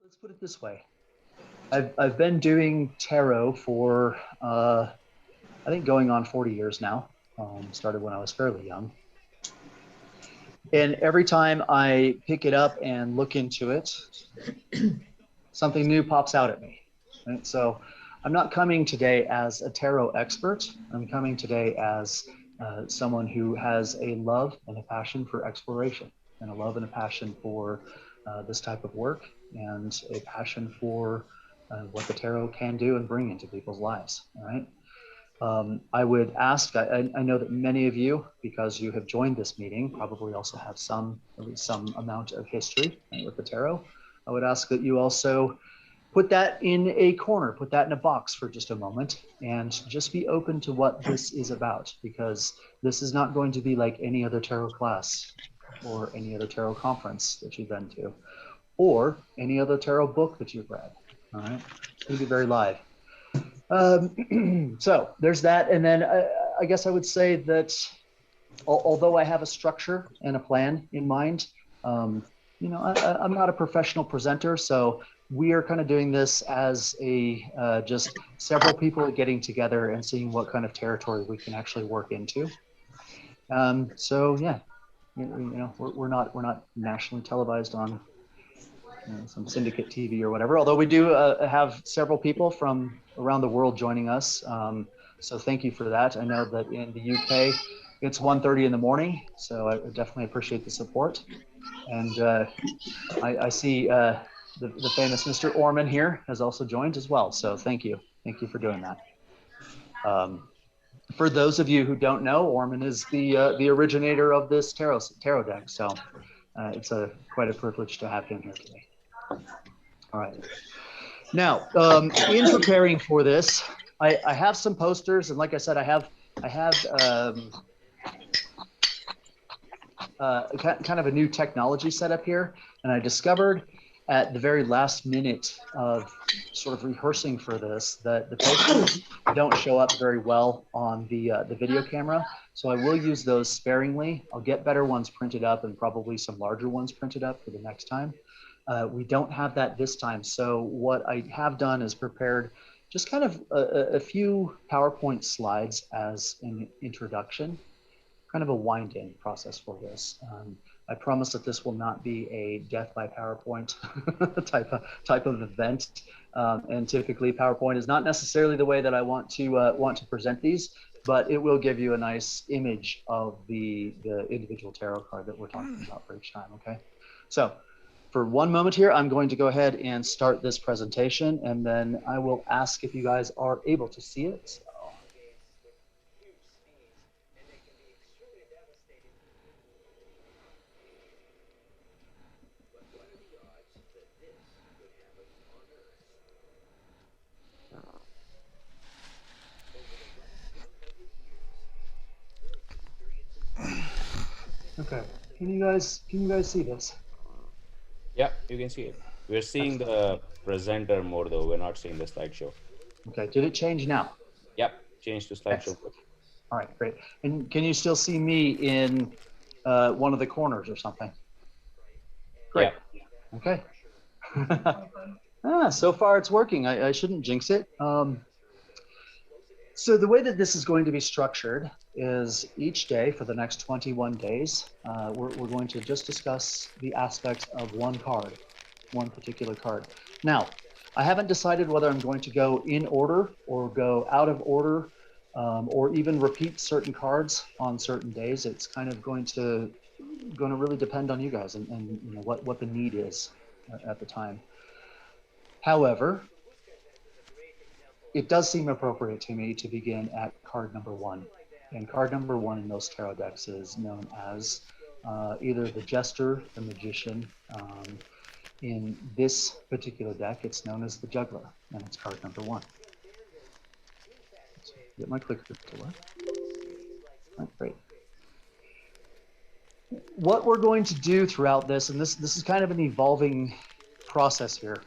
Let's put it this way. I've been doing tarot for I think going on 40 years now. Started when I was fairly young, and every time I pick it up and look into it, something new pops out at me. Right? So I'm not coming today as a tarot expert. I'm coming today as someone who has a love and a passion for exploration, and a love and a passion for this type of work, and a passion for what the tarot can do and bring into people's lives. All right. I would ask, I know that many of you, because you have joined this meeting, probably also have at least some amount of history with the tarot. I would ask that you also put that in a corner, put that in a box for just a moment, and just be open to what this is about, because this is not going to be like any other tarot class or any other tarot conference that you've been to, or any other tarot book that you've read. All right, it's going to be very live. So there's that. And then I guess I would say that although I have a structure and a plan in mind, I'm not a professional presenter. So we are kind of doing this as a just several people getting together and seeing what kind of territory we can actually work into. So yeah, we're not nationally televised on some syndicate TV or whatever, although we do have several people from around the world joining us. So thank you for that. I know that in the UK, it's 1:30 in the morning, so I definitely appreciate the support. And I see the famous Mr. Orman here has also joined as well. So thank you. Thank you for doing that. For those of you who don't know, Orman is the originator of this tarot deck. So it's quite a privilege to have him here today. All right. Now, in preparing for this, I have some posters, and like I said, I have kind of a new technology set up here, and I discovered at the very last minute of sort of rehearsing for this that the posters don't show up very well on the video camera, so I will use those sparingly. I'll get better ones printed up and probably some larger ones printed up for the next time. We don't have that this time. So what I have done is prepared just kind of a few PowerPoint slides as an introduction, kind of a wind-in process for this. I promise that this will not be a death by PowerPoint type of event. And typically PowerPoint is not necessarily the way that I want to present these, but it will give you a nice image of the individual tarot card that we're talking about for each time, okay? So for one moment here, I'm going to go ahead and start this presentation, and then I will ask if you guys are able to see it. So. Okay, can you guys see this? Yeah, you can see it. We're seeing the presenter more though. We're not seeing the slideshow. Okay, did it change now? Yep, change to slideshow. Excellent. All right, great. And can you still see me in one of the corners or something? Great. Yeah. Okay. So far it's working. I shouldn't jinx it. So the way that this is going to be structured is each day for the next 21 days, we're going to just discuss the aspects of one card, one particular card. Now, I haven't decided whether I'm going to go in order or go out of order, or even repeat certain cards on certain days. It's kind of going to really depend on you guys and what the need is at the time. However, it does seem appropriate to me to begin at card number one. And card number one in most tarot decks is known as either the Jester, the Magician. In this particular deck, it's known as the Juggler, and it's card number one. So get my clicker to work. All right, great. What we're going to do throughout this, and this is kind of an evolving process here,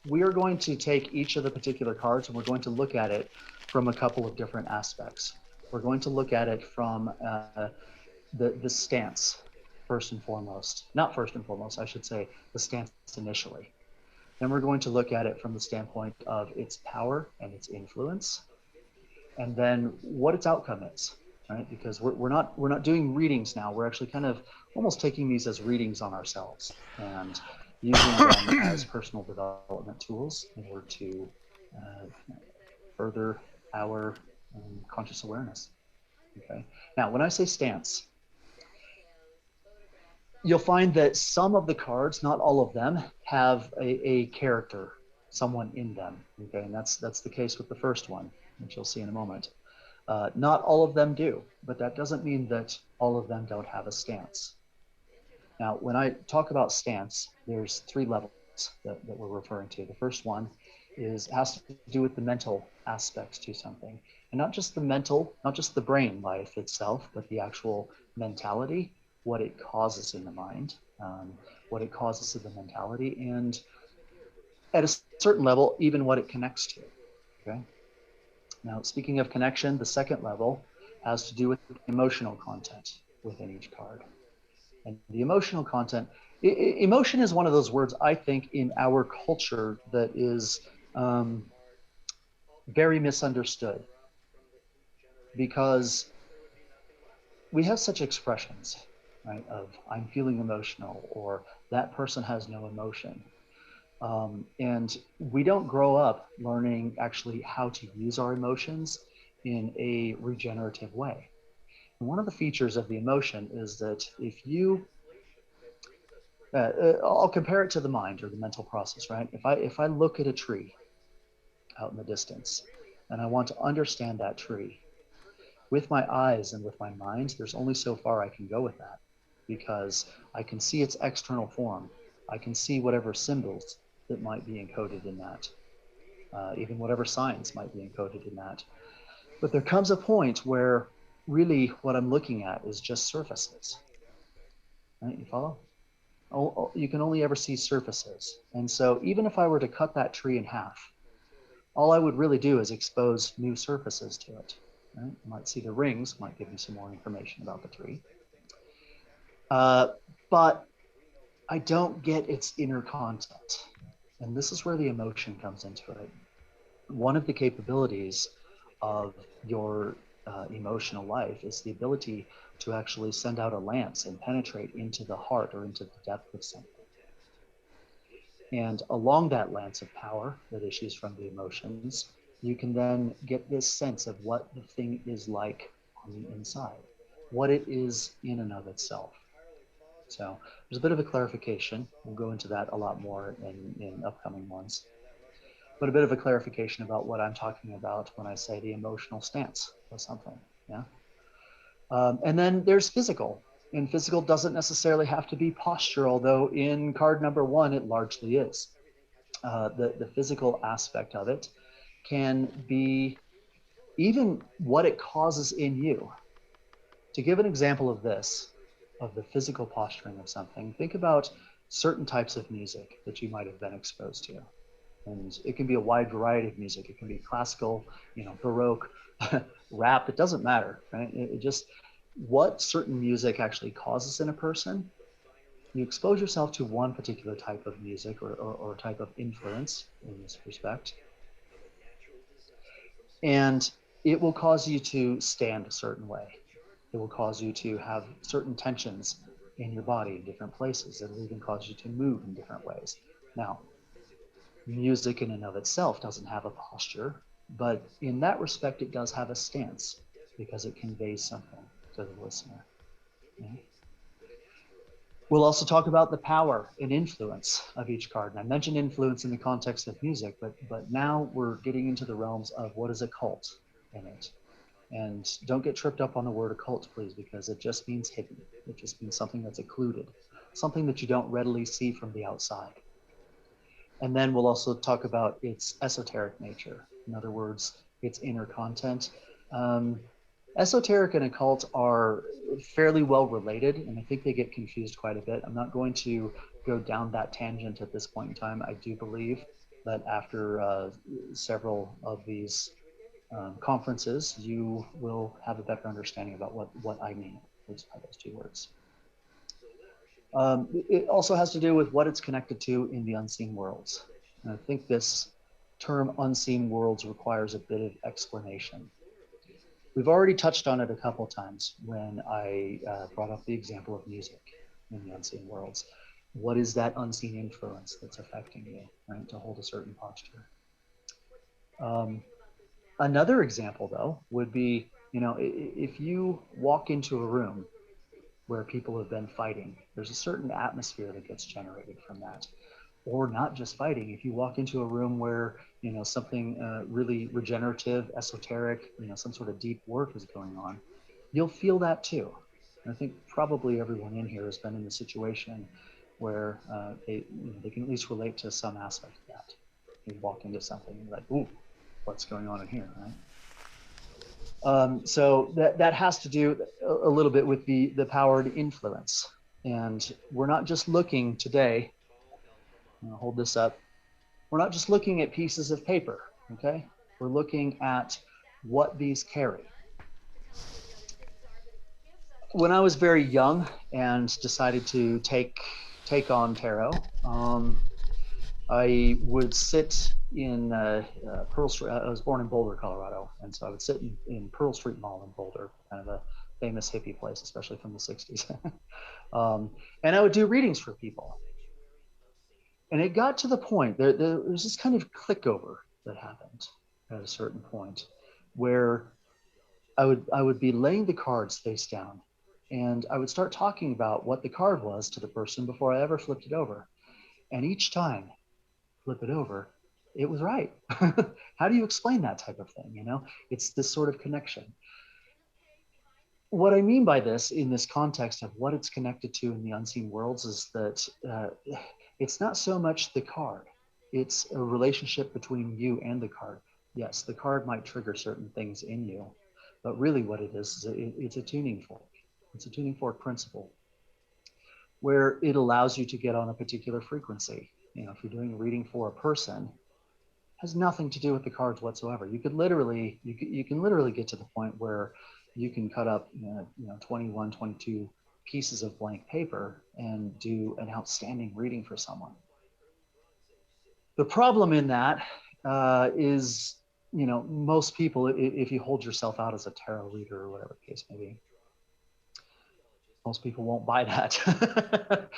we are going to take each of the particular cards and we're going to look at it from a couple of different aspects. We're going to look at it from the stance, first and foremost. Not first and foremost, I should say, the stance initially. Then we're going to look at it from the standpoint of its power and its influence, and then what its outcome is, right? Because we're not doing readings now. We're actually kind of almost taking these as readings on ourselves and using them as personal development tools in order to uh, further our conscious awareness. Okay. Now, when I say stance, you'll find that some of the cards, not all of them, have a character, someone in them. Okay, and that's the case with the first one, which you'll see in a moment. Not all of them do, but that doesn't mean that all of them don't have a stance. Now, when I talk about stance, there's three levels that we're referring to. The first one has to do with the mental aspects to something, and not just the mental, not just the brain life itself, but the actual mentality, what it causes in the mind, what it causes to the mentality, and at a certain level, even what it connects to. Okay. Now, speaking of connection, the second level has to do with the emotional content within each card. And the emotional content, emotion is one of those words I think in our culture that is very misunderstood because we have such expressions, right? Of I'm feeling emotional or that person has no emotion. And we don't grow up learning actually how to use our emotions in a regenerative way. And one of the features of the emotion is that if you I'll compare it to the mind or the mental process, right? If I look at a tree out in the distance and I want to understand that tree with my eyes and with my mind, there's only so far I can go with that because I can see its external form. I can see whatever symbols that might be encoded in that, even whatever signs might be encoded in that. But there comes a point where really what I'm looking at is just surfaces, right? You follow? You can only ever see surfaces. And so even if I were to cut that tree in half, all I would really do is expose new surfaces to it. Right? You might see the rings, might give you some more information about the tree. Uh, but I don't get its inner content. And this is where the emotion comes into it. One of the capabilities of your emotional life is the ability to actually send out a lance and penetrate into the heart or into the depth of something. And along that lance of power that issues from the emotions, you can then get this sense of what the thing is like on the inside, what it is in and of itself. So there's a bit of a clarification. We'll go into that a lot more in upcoming ones. But a bit of a clarification about what I'm talking about when I say the emotional stance of something. Yeah. And then there's physical. And physical doesn't necessarily have to be posture, although in card number one, it largely is. The physical aspect of it can be even what it causes in you. To give an example of this, of the physical posturing of something, think about certain types of music that you might have been exposed to. And it can be a wide variety of music. It can be classical, Baroque, rap. It doesn't matter, right? It just what certain music actually causes in a person. You expose yourself to one particular type of music or type of influence in this respect, and it will cause you to stand a certain way. It will cause you to have certain tensions in your body in different places. It'll even cause you to move in different ways. Now, music in and of itself doesn't have a posture, but in that respect, it does have a stance because it conveys something to the listener. Yeah. We'll also talk about the power and influence of each card. And I mentioned influence in the context of music, but now we're getting into the realms of what is a cult in it. And don't get tripped up on the word occult, please, because it just means hidden. It just means something that's occluded, something that you don't readily see from the outside. And then we'll also talk about its esoteric nature. In other words, its inner content. Um, Esoteric and occult are fairly well related, and I think they get confused quite a bit. I'm not going to go down that tangent at this point in time. I do believe that after several of these conferences, you will have a better understanding about what I mean by those two words. It also has to do with what it's connected to in the unseen worlds. And I think this term unseen worlds requires a bit of explanation. We've already touched on it a couple times when I brought up the example of music in the unseen worlds. What is that unseen influence that's affecting you, right, to hold a certain posture? Um, Another example, though, would be, if you walk into a room where people have been fighting, there's a certain atmosphere that gets generated from that. Or not just fighting. If you walk into a room where something really regenerative, esoteric, some sort of deep work is going on, you'll feel that too. And I think probably everyone in here has been in the situation where they can at least relate to some aspect of that. You walk into something and you're like, ooh, what's going on in here, right? So that has to do a little bit with the power to influence. And we're not just looking today, I'm gonna hold this up, we're not just looking at pieces of paper, okay? We're looking at what these carry. When I was very young and decided to take on tarot, I would sit in Pearl Street. I was born in Boulder, Colorado, and so I would sit in Pearl Street Mall in Boulder, kind of a famous hippie place, especially from the 60s. And I would do readings for people. And it got to the point, there was this kind of click over that happened at a certain point where I would be laying the cards face down, and I would start talking about what the card was to the person before I ever flipped it over. And each time flip it over, it was right. How do you explain that type of thing? It's this sort of connection. What I mean by this in this context of what it's connected to in the unseen worlds is that it's not so much the card, it's a relationship between you and the card. Yes, the card might trigger certain things in you, but really what it is it's a tuning fork. It's a tuning fork principle where it allows you to get on a particular frequency. If you're doing a reading for a person, has nothing to do with the cards whatsoever. You can literally get to the point where you can cut up 21, 22 pieces of blank paper and do an outstanding reading for someone. The problem in that is, most people, if you hold yourself out as a tarot reader or whatever the case may be, most people won't buy that.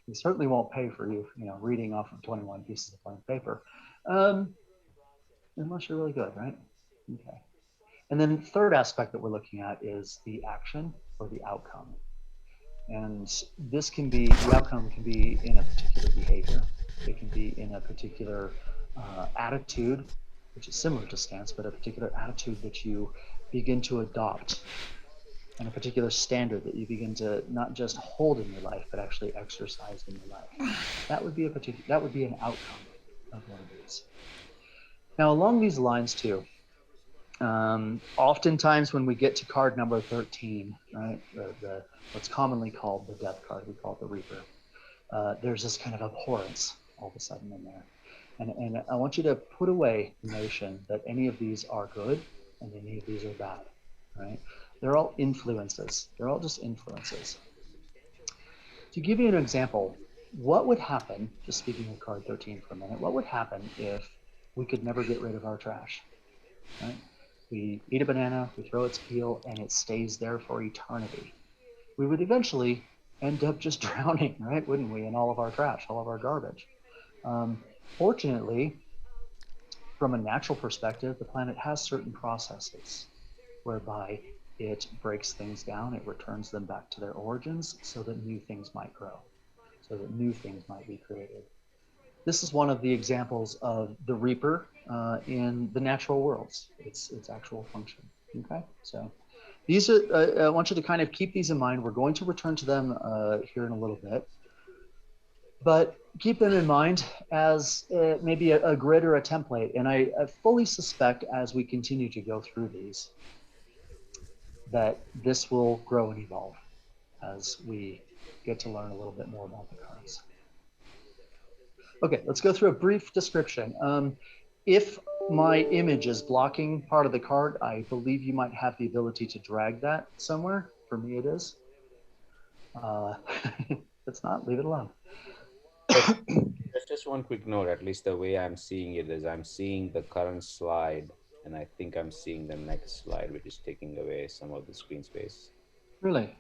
They certainly won't pay for you, reading off of 21 pieces of blank paper. Um, Unless you're really good, right? Okay. And then the third aspect that we're looking at is the action or the outcome. And the outcome can be in a particular behavior. It can be in a particular attitude, which is similar to stance, but a particular attitude that you begin to adopt, and a particular standard that you begin to not just hold in your life, but actually exercise in your life. That would be an outcome of one of these. Now, along these lines too, oftentimes when we get to card number 13, right, what's commonly called the death card, we call it the Reaper, there's this kind of abhorrence all of a sudden in there. And I want you to put away the notion that any of these are good and any of these are bad, right? They're all influences. They're all just influences. To give you an example, what would happen, just speaking of card 13 for a minute, what would happen if we could never get rid of our trash, right? We eat a banana, we throw its peel, and it stays there for eternity. We would eventually end up just drowning, right? Wouldn't we, in all of our trash, all of our garbage. Fortunately, from a natural perspective, the planet has certain processes whereby it breaks things down, it returns them back to their origins so that new things might grow, so that new things might be created. This is one of the examples of the Reaper in the natural worlds, its actual function. Okay, so these are, I want you to kind of keep these in mind. We're going to return to them here in a little bit, but keep them in mind as maybe a grid or a template. And I fully suspect as we continue to go through these, that this will grow and evolve as we get to learn a little bit more about the cards. Okay, let's go through a brief description. If my image is blocking part of the card, I believe you might have the ability to drag that somewhere. For me, it is. If it's not, leave it alone. Just one quick note, at least the way I'm seeing it is I'm seeing the current slide, and I think I'm seeing the next slide, which is taking away some of the screen space. Really?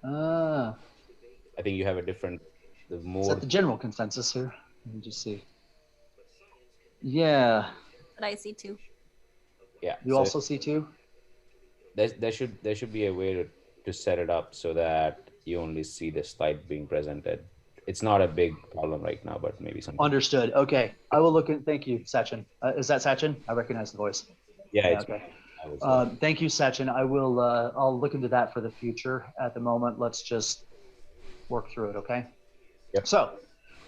Ah, I think you have a different, the is that more, the general consensus here? Let me just see. Yeah. But I see too. yeah. You So also see two? there should be a way to set it up so that you only see the slide being presented. It's not a big problem right now, but maybe something. Understood. Okay. I will look at, thank you, Sachin. Is that Sachin? I recognize the voice. Yeah, Yeah, it's okay. I was like, Thank you, Sachin. I'll look into that for the future. At the moment, let's just work through it, okay? yep. So,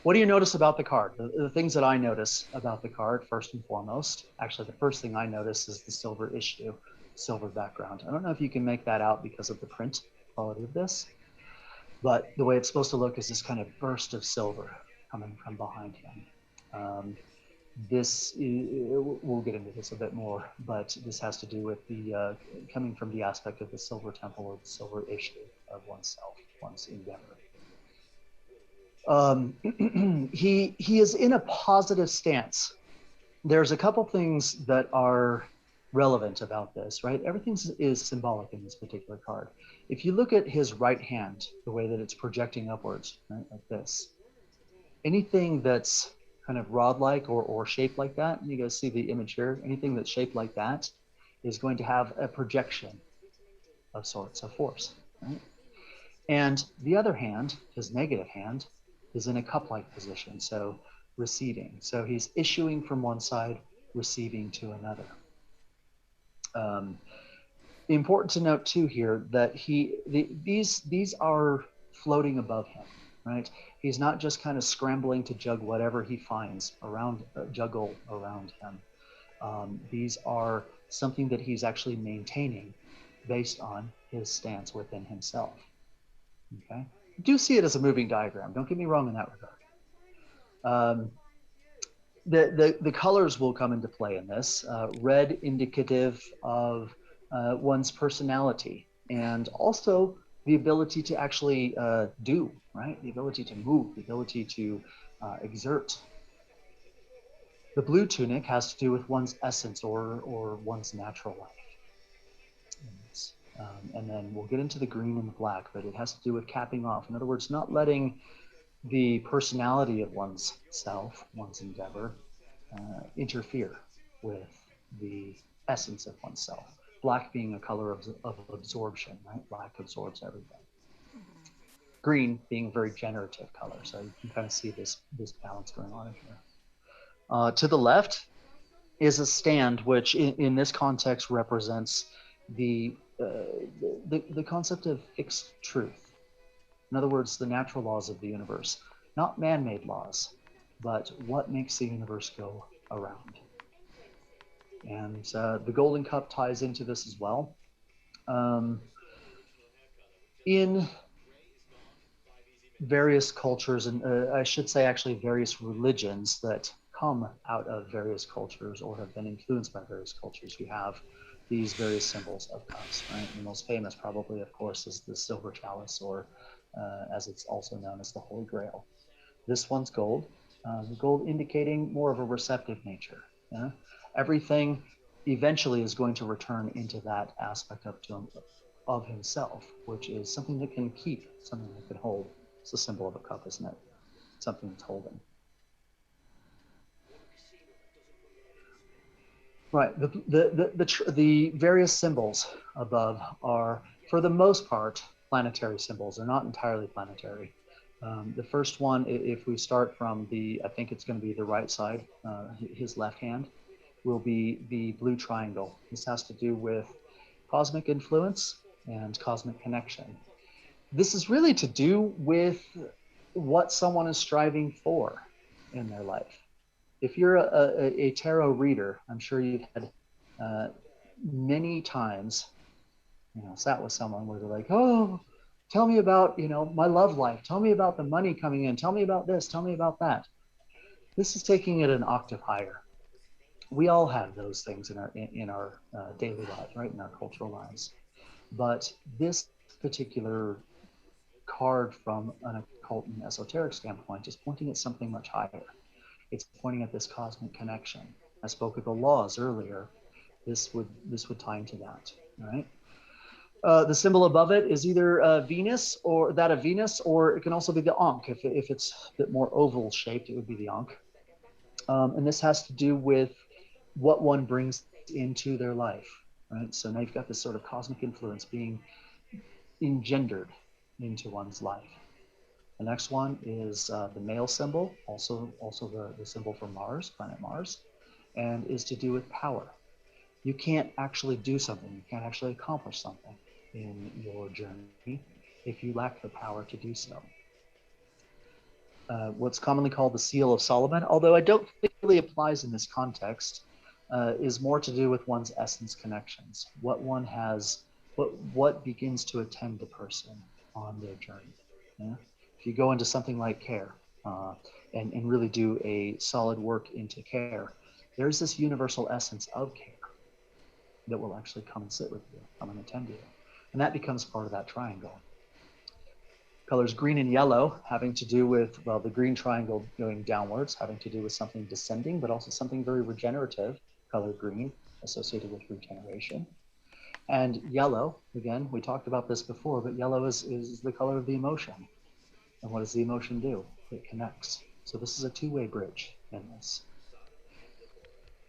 what do you notice about the card? The things that I notice about the card, first and foremost, actually, the first thing I notice is the silver issue, silver background. I don't know if you can make that out because of the print quality of this, but the way it's supposed to look is this kind of burst of silver coming from behind him. We'll get into this a bit more, but this has to do with the coming from the aspect of the silver temple or the silver issue of oneself, one's endeavor. He is in a positive stance. There's a couple things that are relevant about this, right? Everything is symbolic in this particular card. If you look at his right hand, the way that it's projecting upwards, right, like this, anything that's kind of rod-like or shaped like that, you guys see the image here, anything that's shaped like that is going to have a projection of sorts of force, right? And the other hand, his negative hand, is in a cup-like position, so receding. So he's issuing from one side, receiving to another. Um, Important to note too here that these are floating above him, right? He's not just kind of scrambling to jug whatever he finds around, juggle around him. These are something that he's actually maintaining based on his stance within himself. Okay, do see it as a moving diagram. Don't get me wrong in that regard. Um, the colors will come into play in this. Red indicative of one's personality, and also the ability to actually do, right? The ability to move, the ability to exert. The blue tunic has to do with one's essence or one's natural life. And then we'll get into the green and the black, but it has to do with capping off. In other words, not letting the personality of one's self, one's endeavor, interfere with the essence of oneself. Black being a color of absorption, right? Black absorbs everything. Green being a very generative color, so you can kind of see this balance going on in here. To the left is a stand, which in this context represents the concept of fixed truth. In other words, the natural laws of the universe, not man-made laws, but what makes the universe go around. And the golden cup ties into this as well. In various cultures, and I should say actually various religions that come out of various cultures or have been influenced by various cultures, you have these various symbols of cups, right? The most famous probably, of course, is the silver chalice, or as it's also known as the Holy Grail. This one's gold, the gold indicating more of a receptive nature. Yeah? Everything eventually is going to return into that aspect of himself, which is something that can keep, something that can hold. It's a symbol of a cup, isn't it? Something that's holding. Right. The various symbols above are, for the most part, planetary symbols. They're not entirely planetary. The first one, if we start from I think it's going to be the right side, his left hand, will be the blue triangle. This has to do with cosmic influence and cosmic connection. This is really to do with what someone is striving for in their life. If you're a tarot reader, I'm sure you've had many times, sat with someone where they're like, oh, tell me about, my love life. Tell me about the money coming in. Tell me about this. Tell me about that. This is taking it an octave higher. We all have those things in our daily lives, right? In our cultural lives. But this particular card from an occult and esoteric standpoint is pointing at something much higher. It's pointing at this cosmic connection. I spoke of the laws earlier. This would tie into that. All right. The symbol above it is either Venus or that of Venus, or it can also be the Ankh. If it's a bit more oval shaped, it would be the Ankh. And this has to do with what one brings into their life, right? So now you've got this sort of cosmic influence being engendered into one's life. The next one is the male symbol, also the symbol for Mars, planet Mars, and is to do with power. You can't actually do something, you can't actually accomplish something in your journey if you lack the power to do so. What's commonly called the Seal of Solomon, although I don't think it really applies in this context, is more to do with one's essence connections, what one has, what begins to attend the person on their journey. Yeah? If you go into something like care and really do a solid work into care, there's this universal essence of care that will actually come and sit with you, come and attend to you. And that becomes part of that triangle. Colors green and yellow having to do with, well, the green triangle going downwards, having to do with something descending, but also something very regenerative, color green, associated with regeneration. And yellow, again, we talked about this before, but yellow is the color of the emotion. And what does the emotion do? It connects. So this is a two-way bridge in this.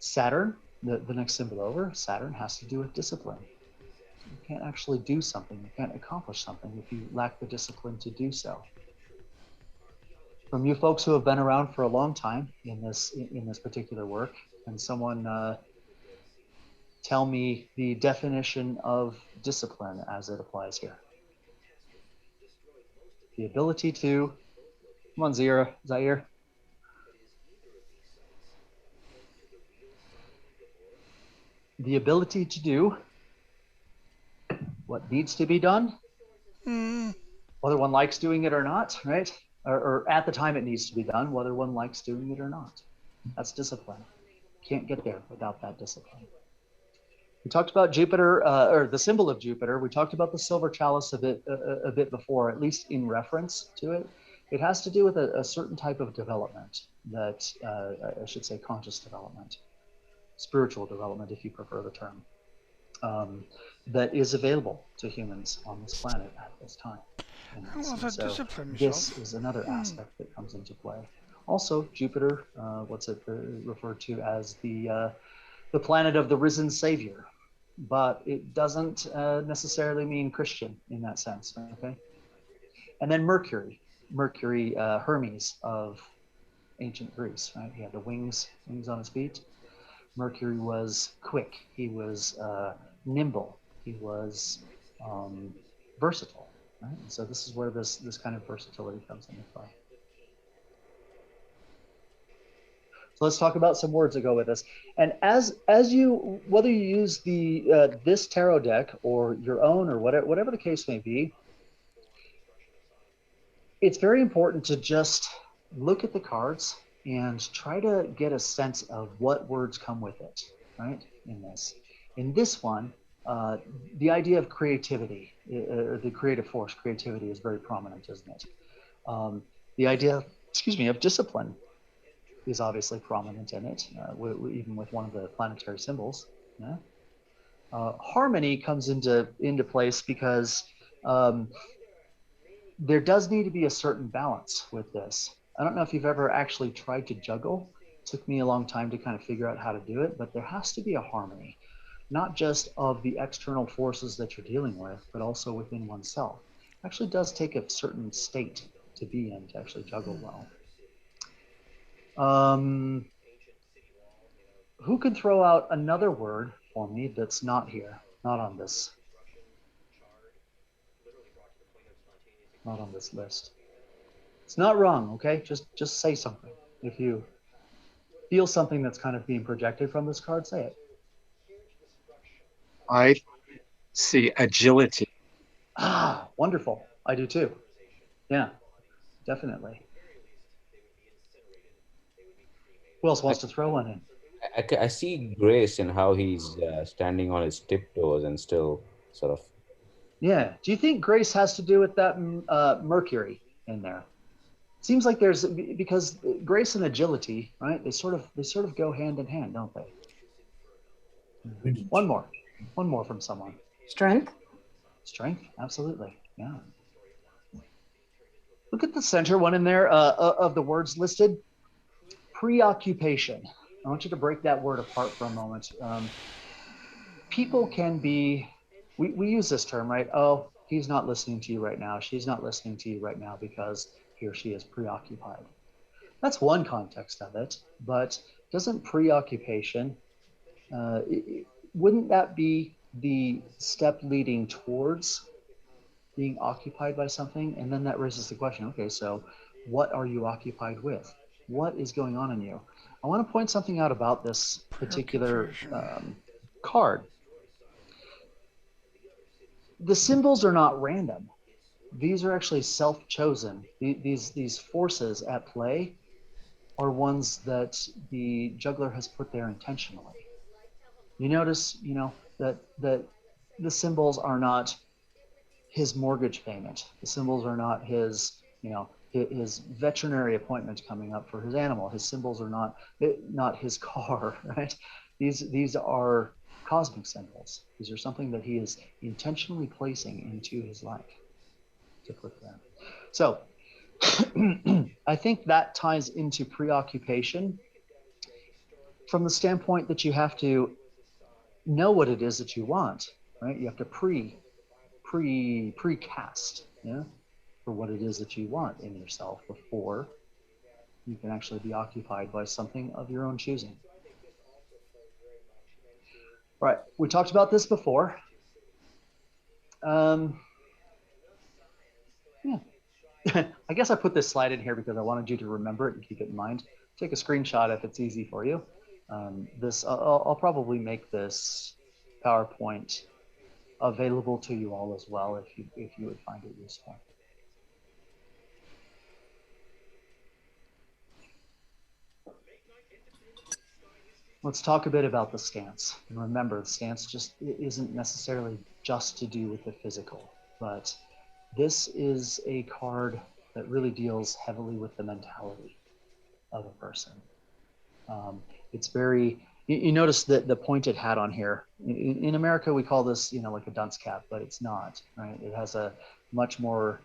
Saturn, the next symbol over, Saturn has to do with discipline. You can't actually do something, you can't accomplish something if you lack the discipline to do so. From you folks who have been around for a long time in this particular work, can someone tell me the definition of discipline as it applies here? The ability to, come on, Zira, Zaire. The ability to do what needs to be done, Mm, whether one likes doing it or not, right? Or at the time it needs to be done, whether one likes doing it or not. That's discipline. Can't get there without that discipline. We talked about Jupiter, or the symbol of Jupiter. We talked about the silver chalice a bit before, at least in reference to it. It has to do with a certain type of development that, I should say conscious development, spiritual development, if you prefer the term, that is available to humans on this planet at this time. how was And that so discipline this myself? is another Hmm. aspect that comes into play. Also, Jupiter, what's it referred to as the planet of the risen Savior, but it doesn't necessarily mean Christian in that sense. Okay, and then Mercury, Hermes of ancient Greece. Right, he had the wings on his feet. Mercury was quick. He was nimble. He was um, versatile. Right, and so this is where this kind of versatility comes into play. So let's talk about some words that go with this. And as you, whether you use the this tarot deck or your own or whatever the case may be, it's very important to just look at the cards and try to get a sense of what words come with it, right? In this one, uh, the idea of creativity, or the creative force, creativity is very prominent, isn't it? The idea, excuse me, of discipline is obviously prominent in it, even with one of the planetary symbols. Yeah? Harmony comes into place because um, there does need to be a certain balance with this. I don't know if you've ever actually tried to juggle. It took me a long time to kind of figure out how to do it, but there has to be a harmony, not just of the external forces that you're dealing with, but also within oneself. It actually does take a certain state to be in to actually juggle well. Um, who can throw out another word for me that's not here, not on this list? It's not wrong, okay? Just say something. If you feel something that's kind of being projected from this card, say it. I see agility. Ah, wonderful. I do too. Yeah, definitely. Who else I, wants to throw one in? I see grace in how he's standing on his tiptoes and still sort of. Yeah. Do you think grace has to do with that Mercury in there? Seems like there's, because grace and agility, right? They sort of go hand in hand, don't they? One more from someone. Strength. Strength, absolutely, yeah. Look at the center one in there of the words listed. Preoccupation. I want you to break that word apart for a moment. People can be, we use this term, right? Oh, he's not listening to you right now. She's not listening to you right now because he or she is preoccupied. That's one context of it, but doesn't preoccupation, wouldn't that be the step leading towards being occupied by something? And then that raises the question, okay, so what are you occupied with? What is going on in you? I want to point something out about this particular card. The symbols are not random. These are actually self-chosen. These forces at play are ones that the juggler has put there intentionally. You notice, that the symbols are not his mortgage payment. The symbols are not his veterinary appointment coming up for his animal. His symbols are not his car, right? These are cosmic symbols. These are something that he is intentionally placing into his life to put there. So I think that ties into preoccupation from the standpoint that you have to know what it is that you want, right? You have to precast, yeah, for what it is that you want in yourself before you can actually be occupied by something of your own choosing. Right, we talked about this before. Yeah. I guess I put this slide in here because I wanted you to remember it and keep it in mind. Take a screenshot if it's easy for you. I'll probably make this PowerPoint available to you all as well if you would find it useful. Let's talk a bit about the stance. And remember, the stance just isn't necessarily just to do with the physical, but this is a card that really deals heavily with the mentality of a person. It's very, you notice that the pointed hat on here. In America, we call this, like a dunce cap, but it's not, right? It has a much more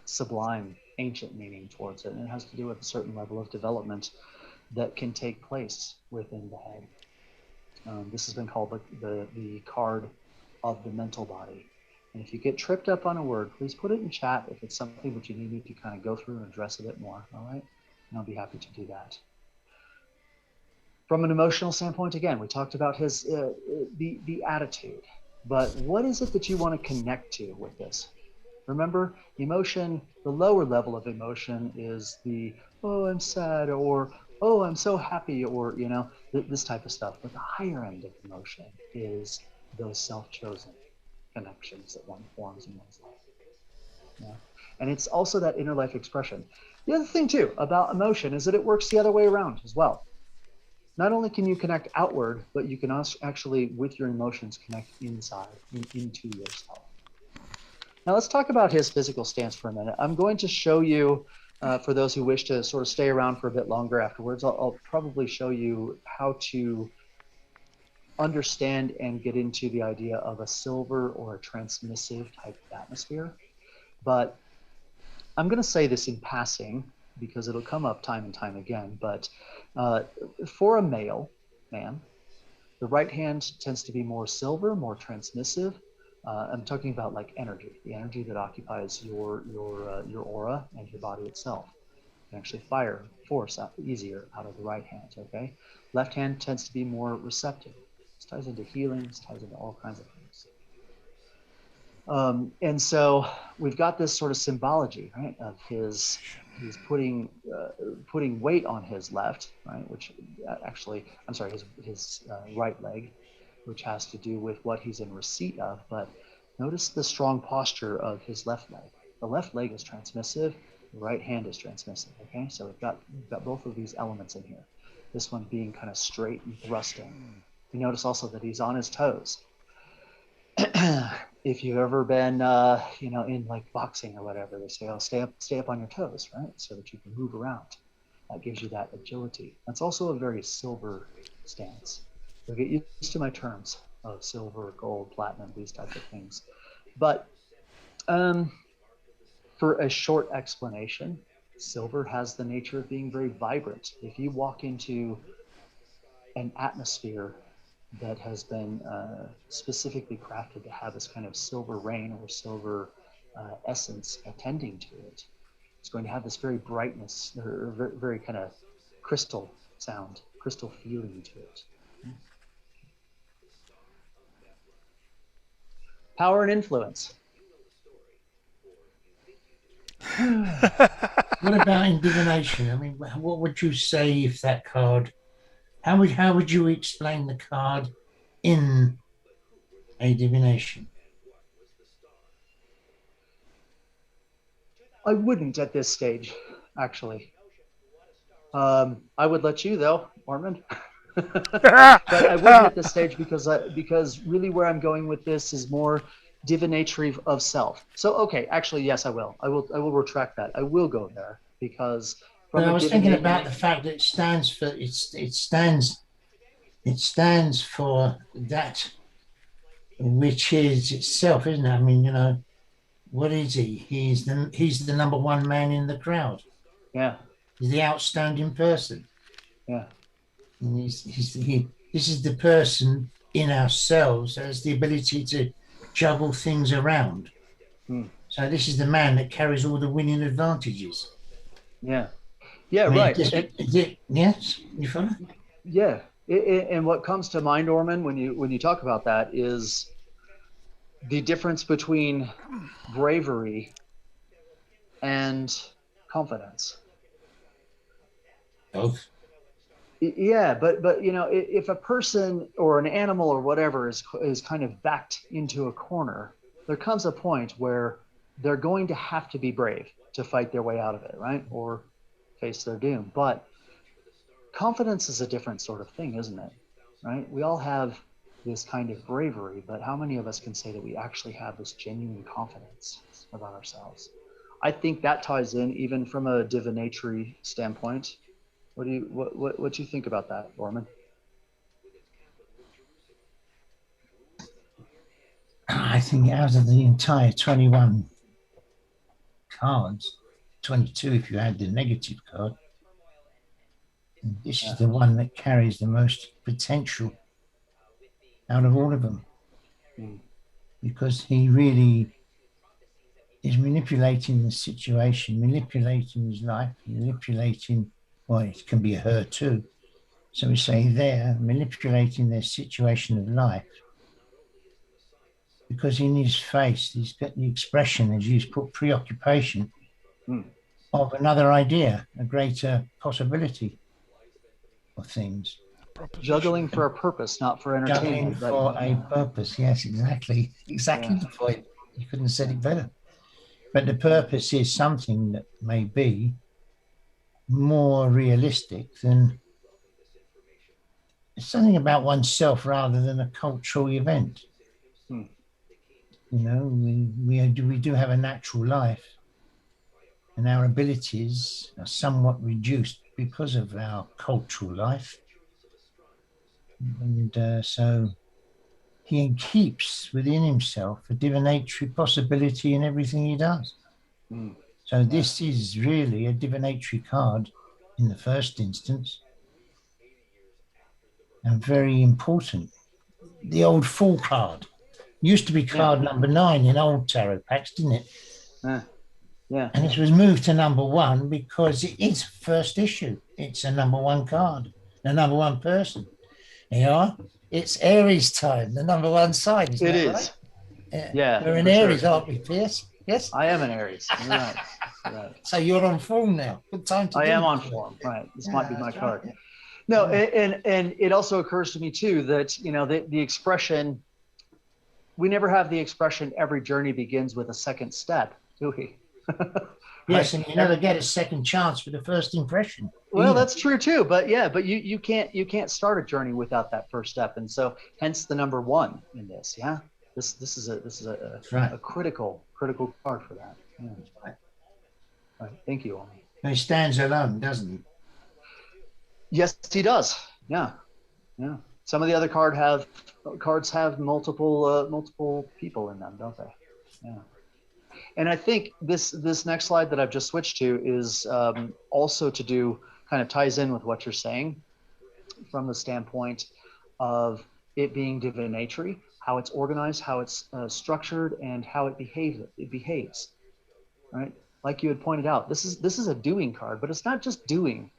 sublime, ancient meaning towards it. And it has to do with a certain level of development that can take place within the head. This has been called the card of the mental body. And if you get tripped up on a word, please put it in chat if it's something that you need me to kind of go through and address a bit more, all right? And I'll be happy to do that. From an emotional standpoint, again, we talked about his the attitude, but what is it that you want to connect to with this? Remember, emotion, the lower level of emotion is the, oh, I'm sad, or, oh, I'm so happy, or, this type of stuff. But the higher end of emotion is those self-chosen connections that one forms in one's life. Yeah. And it's also that inner life expression. The other thing, too, about emotion is that it works the other way around as well. Not only can you connect outward, but you can also actually, with your emotions, connect inside, into yourself. Now let's talk about his physical stance for a minute. I'm going to show you, for those who wish to sort of stay around for a bit longer afterwards, I'll probably show you how to understand and get into the idea of a silver or a transmissive type of atmosphere. But I'm going to say this in passing because it'll come up time and time again. But for a male man, the right hand tends to be more silver, more transmissive. I'm talking about like energy, the energy that occupies your aura and your body itself. You can actually fire force out easier out of the right hand, okay? Left hand tends to be more receptive. This ties into healing, this ties into all kinds of things. And so we've got this sort of symbology, right, of he's putting weight on his left, right, which actually, I'm sorry, his right leg, which has to do with what he's in receipt of. But notice the strong posture of his left leg. The left leg is transmissive, the right hand is transmissive, okay? So we've got both of these elements in here. This one being kind of straight and thrusting. You notice also that he's on his toes. if you've ever been, in like boxing or whatever, they say, "Oh, stay up on your toes," right, so that you can move around. That gives you that agility. That's also a very silver stance. So get used to my terms of silver, gold, platinum, these types of things. But um, for a short explanation, silver has the nature of being very vibrant. If you walk into an atmosphere that has been specifically crafted to have this kind of silver rain or silver essence attending to it, it's going to have this very brightness or very, very kind of crystal sound, crystal feeling to it. Power and influence. What about in divination? I mean, what would you say if that card? How would you explain the card in a divination? I wouldn't at this stage, actually. I would let you though, Orman. But I wouldn't at this stage because really where I'm going with this is more divinatory of self. So okay, actually yes, I will. I will retract that. I will go there because But I was thinking about the fact that it stands for that which is itself, isn't it? I mean, what is he? He's the number one man in the crowd. Yeah, He's the outstanding person. yeah, And this is the person in ourselves that has the ability to juggle things around. So this is the man that carries all the winning advantages. yeah, yeah. I mean, Right. yes, you follow? Yeah. And what comes to mind, Orman, when you talk about that is the difference between bravery and confidence. Both. Yeah, but if a person or an animal or whatever is kind of backed into a corner, there comes a point where they're going to have to be brave to fight their way out of it, right? Or face their doom. But confidence is a different sort of thing, isn't it? Right? We all have this kind of bravery, but how many of us can say that we actually have this genuine confidence about ourselves? I think that ties in even from a divinatory standpoint. What do you think about that, Orman? I think out of the entire 21 cards, 22 if you add the negative card, this is the one that carries the most potential out of all of them. Because he really is manipulating the situation, manipulating his life, manipulating, well, it can be her too. So we say they're manipulating their situation of life because in his face, he's got the expression, as you put, preoccupation of another idea, a greater possibility of things. Juggling for a purpose, not for Juggling entertainment. for a purpose, yes, exactly the point. You couldn't have said it better. But the purpose is something that may be more realistic than something about oneself rather than a cultural event. We do have a natural life, and our abilities are somewhat reduced because of our cultural life. And so he keeps within himself a divinatory possibility in everything he does. So this is really a divinatory card in the first instance, and very important. The old Fool card used to be card number 9 in old tarot packs, didn't it? Yeah. And it was moved to number 1 because it is first issue. It's a number 1 card, the number 1 person. It's Aries time, the number 1 sign. Isn't It that is. Right? Yeah. We're in Aries, aren't we, Pierce? Yes. I am an Aries. You're right. Right. So you're on form now. Good time to I do am it. on form. Right. This might be my that's card. right. No, and it also occurs to me too that the expression, we never have the expression every journey begins with a second step, do we? Yes, and you never get a second chance for the first impression. Well, that's true too, but you can't start a journey without that first step, and so hence the number 1 in this. Yeah. This is That's right. a critical card for that. Yeah. That's right. All right. Thank you, Orman. He stands alone, doesn't he? Yes, he does. Yeah. Yeah. Some of the other cards have multiple people in them, don't they? Yeah. And I think this next slide that I've just switched to is also to do kind of ties in with what you're saying from the standpoint of it being divinatory, how it's organized, how it's structured, and how it behaves. It behaves, right? Like you had pointed out, this is a doing card, but it's not just doing;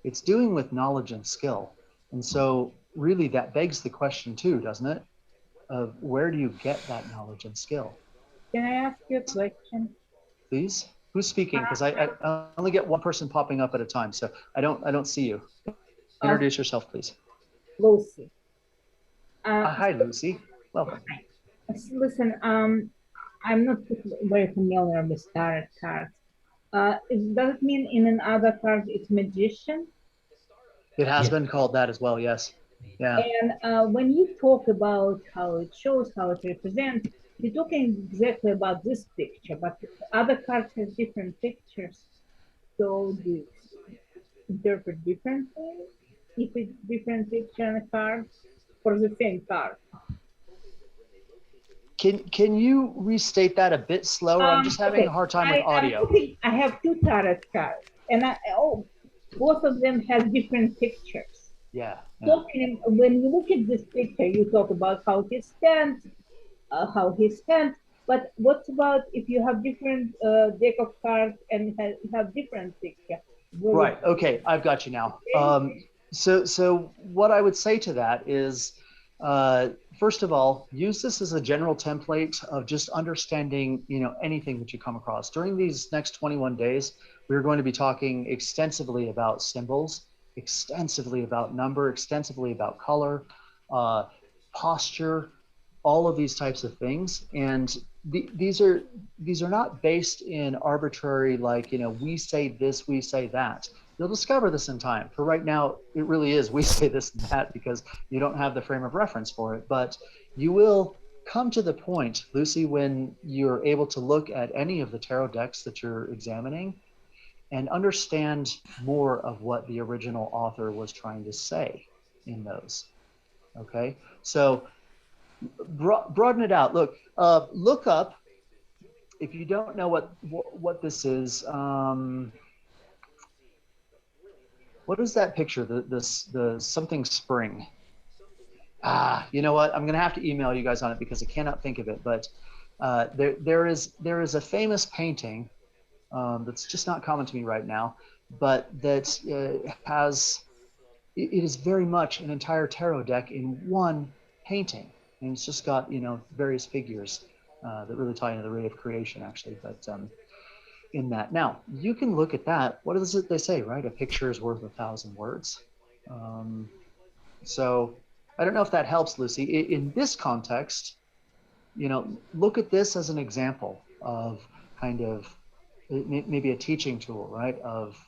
it's doing with knowledge and skill. And so, really, that begs the question too, doesn't it? Of where do you get that knowledge and skill? Can I ask you a question? Please, who's speaking? Because I only get one person popping up at a time, so I don't see you. Introduce yourself, please. Lucy. Hi, Lucy. Welcome. Listen, I'm not very familiar with tarot cards. Does it mean in another card it's magician? It has Yeah. been called that as well, yes. Yeah. And when you talk about how it shows, how it represents, you're talking exactly about this picture, but other cards have different pictures. So do you interpret differently if it's different picture on a card for the same card? Can you restate that a bit slower? I'm just having a hard time with audio. I have two tarot cards, and both of them have different pictures. Yeah. When you look at this picture, you talk about how he stands, but what about if you have different deck of cards and have different picture? Right. Okay. I've got you now. So what I would say to that is, first of all, use this as a general template of just understanding, anything that you come across. During these next 21 days, we're going to be talking extensively about symbols, extensively about number, extensively about color, posture, all of these types of things. And these are not based in arbitrary, like, we say this, we say that. You'll discover this in time. For right now, it really is we say this and that because you don't have the frame of reference for it. But you will come to the point, Lucy, when you're able to look at any of the tarot decks that you're examining and understand more of what the original author was trying to say in those. Okay? So broaden it out. Look up, if you don't know what this is, what is that picture? The something spring. You know what? I'm gonna have to email you guys on it because I cannot think of it. But there is a famous painting that's just not common to me right now, but that it is very much an entire tarot deck in one painting, and it's just got various figures that really tie into the ray of creation, actually. But in that. Now, you can look at that. What is it they say, right? A picture is worth 1,000 words. So I don't know if that helps, Lucy. In this context, look at this as an example of kind of maybe a teaching tool, right? Of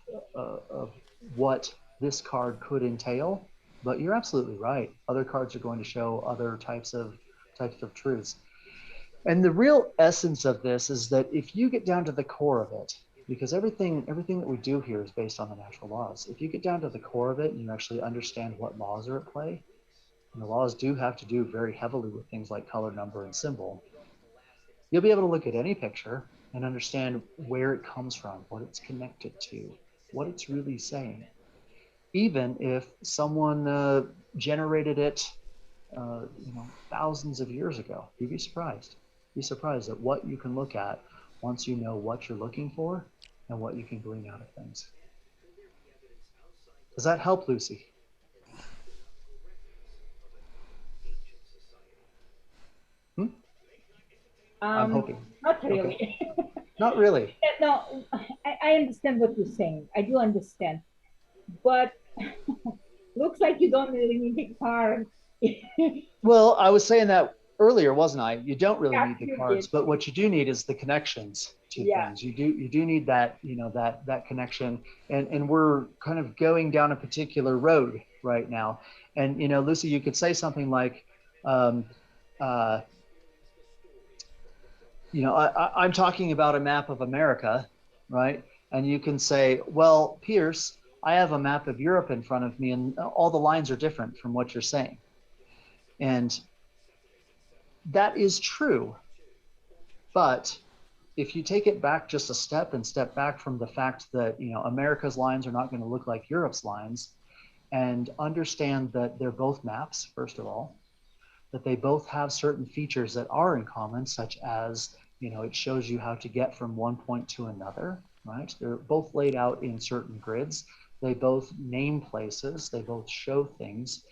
what this card could entail. But you're absolutely right. Other cards are going to show other types of truths. And the real essence of this is that if you get down to the core of it, because everything that we do here is based on the natural laws. If you get down to the core of it and you actually understand what laws are at play, and the laws do have to do very heavily with things like color, number, and symbol, you'll be able to look at any picture and understand where it comes from, what it's connected to, what it's really saying. Even if someone generated it, thousands of years ago, you'd be surprised. Be surprised at what you can look at once you know what you're looking for and what you can glean out of things. Does that help, Lucy? I'm hoping. Not really. Okay. Not really. No, I understand what you're saying. I do understand. But looks like you don't really need a card. Well, I was saying that earlier, wasn't I? You don't really need the you cards, did. but what you do need is the connections to things. You do need that, that connection. And we're kind of going down a particular road right now. And Lucy, you could say something like, I'm talking about a map of America, right? And you can say, well, Pierce, I have a map of Europe in front of me, and all the lines are different from what you're saying. And that is true. But if you take it back just a step and step back from the fact that, America's lines are not going to look like Europe's lines, and understand that they're both maps, first of all, that they both have certain features that are in common, such as, it shows you how to get from one point to another, right? They're both laid out in certain grids. They both name places. They both show things.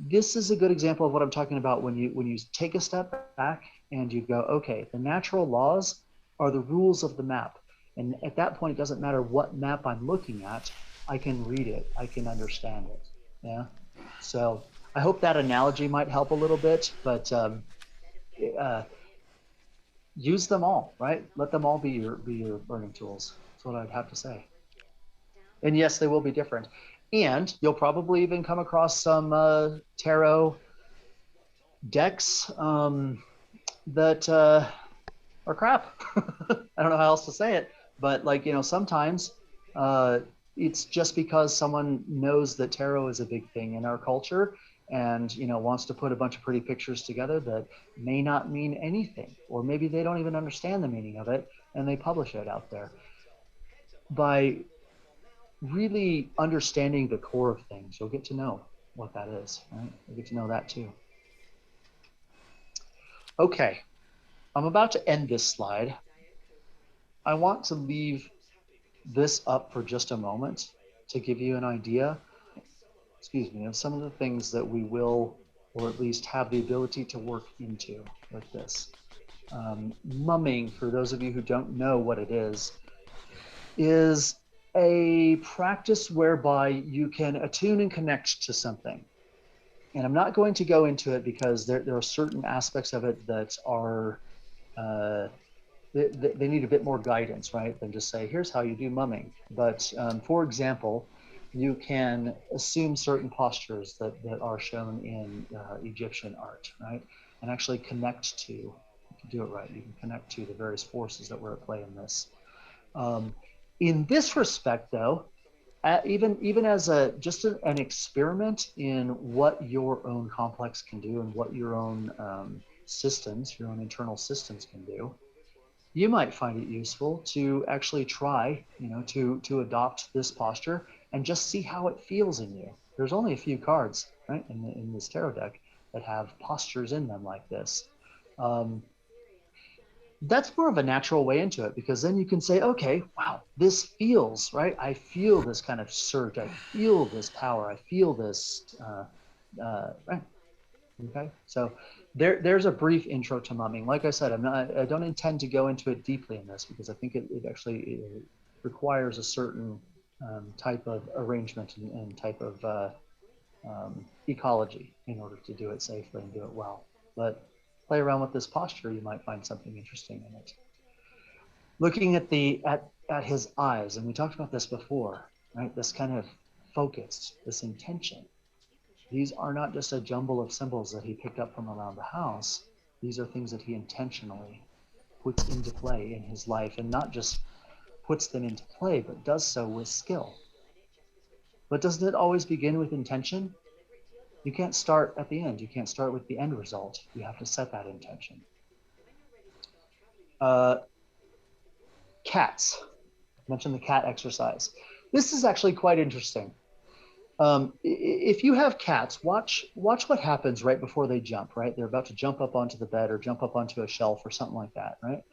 This is a good example of what I'm talking about when you take a step back and you go, okay, the natural laws are the rules of the map. And at that point, it doesn't matter what map I'm looking at, I can read it, I can understand it. Yeah. So I hope that analogy might help a little bit, but use them all, right? Let them all be your learning tools. That's what I'd have to say. And yes, they will be different. And you'll probably even come across some tarot decks that are crap. I don't know how else to say it, but sometimes it's just because someone knows that tarot is a big thing in our culture and wants to put a bunch of pretty pictures together that may not mean anything, or maybe they don't even understand the meaning of it and they publish it out there. By really understanding the core of things, you'll get to know what that is, right? You'll get to know that too. Okay, I'm about to end this slide. I want to leave this up for just a moment to give you an idea, of some of the things that we will, or at least have the ability to work into with this. Mumming, for those of you who don't know what it is a practice whereby you can attune and connect to something. And I'm not going to go into it because there are certain aspects of it that are, they need a bit more guidance, right? Than just say, here's how you do mumming. But for example, you can assume certain postures that are shown in Egyptian art, right? And actually connect to, if you do it right, you can connect to the various forces that were at play in this. In this respect, though, even as an experiment in what your own complex can do and what your own systems, your own internal systems can do, you might find it useful to actually try, to adopt this posture and just see how it feels in you. There's only a few cards, right, in this tarot deck that have postures in them like this. That's more of a natural way into it, because then you can say, okay, wow, this feels right. I feel this kind of surge. I feel this power. I feel this, right. Okay, so there's a brief intro to mumming. Like I said, I don't intend to go into it deeply in this, because I think it actually requires a certain type of arrangement and type of ecology in order to do it safely and do it well. But play around with this posture, you might find something interesting in it. Looking at his eyes, and we talked about this before, right? This kind of focus, this intention. These are not just a jumble of symbols that he picked up from around the house. These are things that he intentionally puts into play in his life, and not just puts them into play, but does so with skill. But doesn't it always begin with intention? You can't start at the end. You can't start with the end result. You have to set that intention. Cats. I mentioned the cat exercise. This is actually quite interesting. If you have cats, watch what happens right before they jump, right? They're about to jump up onto the bed or jump up onto a shelf or something like that, right?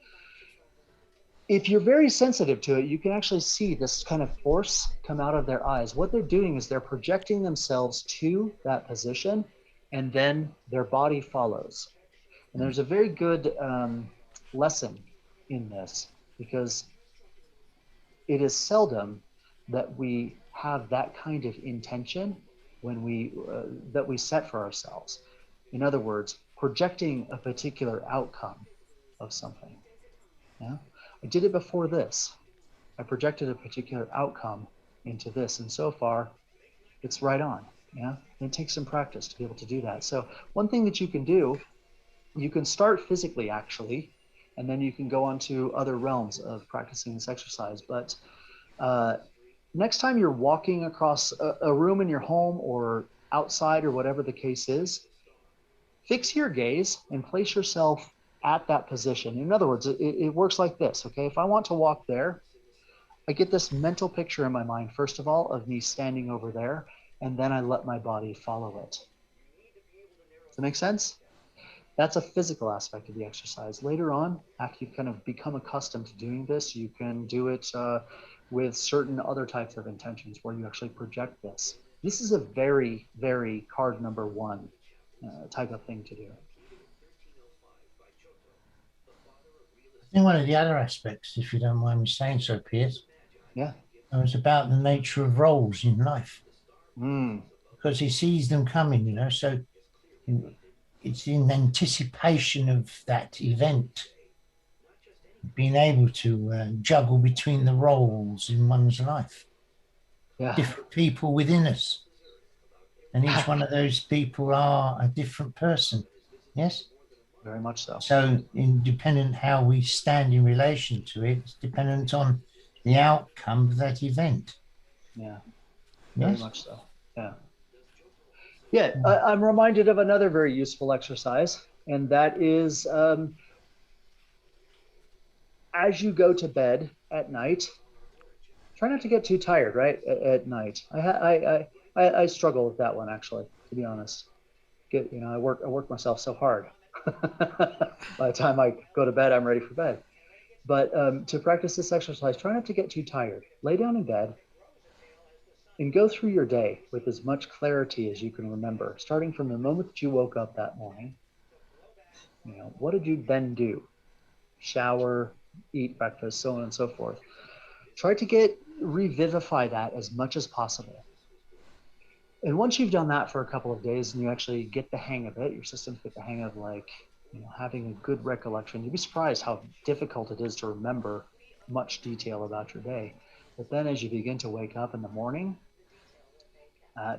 If you're very sensitive to it, you can actually see this kind of force come out of their eyes. What they're doing is they're projecting themselves to that position, and then their body follows. And there's a very good lesson in this, because it is seldom that we have that kind of intention when that we set for ourselves. In other words, projecting a particular outcome of something. Yeah, I did it before this. I projected a particular outcome into this, and so far, it's right on. Yeah, and it takes some practice to be able to do that. So one thing that you can do, you can start physically, actually, and then you can go on to other realms of practicing this exercise. But next time you're walking across a room in your home or outside or whatever the case is, fix your gaze and place yourself at that position. In other words, it works like this, okay? If I want to walk there, I get this mental picture in my mind, first of all, of me standing over there, and then I let my body follow it. Does that make sense? That's a physical aspect of the exercise. Later on, after you've kind of become accustomed to doing this, you can do it with certain other types of intentions where you actually project this. This is a very, very card number one type of thing to do. I think one of the other aspects, if you don't mind me saying so, Piers, Yeah. was about the nature of roles in life. Mm. Because he sees them coming, you know, so it's in anticipation of that event, being able to juggle between the roles in one's life. Yeah. Different people within us, and each one of those people are a different person. Yes, very much so. So independent how we stand in relation to it, it's dependent on the outcome of that event. Yeah, very Yes? much so. Yeah. Yeah, I'm reminded of another very useful exercise, and that is as you go to bed at night, try not to get too tired, right? At night. I struggle with that one, actually, to be honest. I work myself so hard. By the time I go to bed, I'm ready for bed. But to practice this exercise, try not to get too tired. Lay down in bed and go through your day with as much clarity as you can remember, starting from the moment that you woke up that morning. What did you then do? Shower, eat breakfast, so on and so forth. Try to revivify that as much as possible. And once you've done that for a couple of days and you actually get the hang of it, your systems get the hang of having a good recollection. You'd be surprised how difficult it is to remember much detail about your day. But then as you begin to wake up in the morning,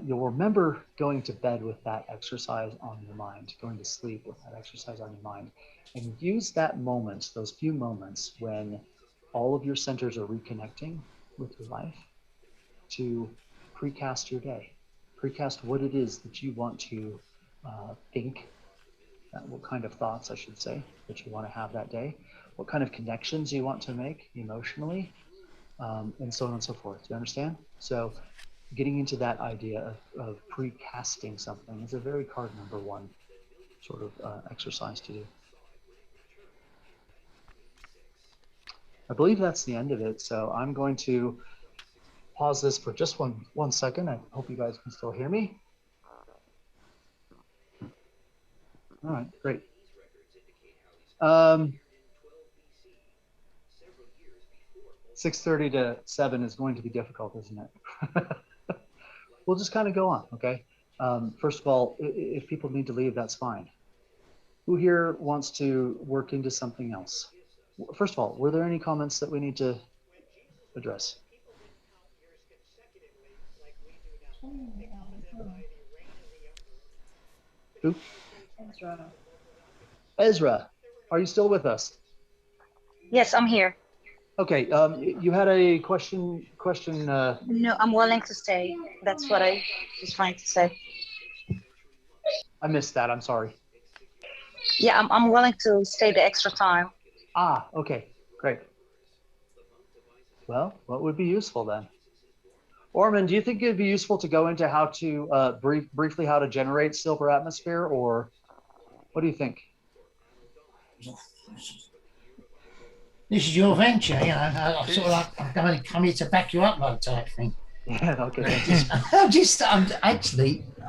you'll remember going to bed with that exercise on your mind, going to sleep with that exercise on your mind, and use that moment, those few moments when all of your centers are reconnecting with your life, to precast your day. Precast what it is that you want to think, what kind of thoughts, I should say, that you want to have that day, what kind of connections you want to make emotionally, and so on and so forth. Do you understand? So getting into that idea of precasting something is a very card number one sort of exercise to do. I believe that's the end of it. So I'm going to pause this for just one second. I hope you guys can still hear me. All right, great. 6:30 to 7 is going to be difficult, isn't it? We'll just kind of go on, okay? First of all, if people need to leave, that's fine. Who here wants to work into something else? First of all, were there any comments that we need to address? Who? Ezra, are you still with us? Yes, I'm here. Okay, you had a question. No, I'm willing to stay. That's what I was trying to say. I missed that. I'm sorry. Yeah, I'm willing to stay the extra time. Ah, okay, great. Well, what would be useful then? Orman, do you think it'd be useful to go into how to briefly how to generate silver atmosphere, or what do you think? This is your venture, I'm sort of like I'm going to come here to back you up, like type thing. Yeah, okay.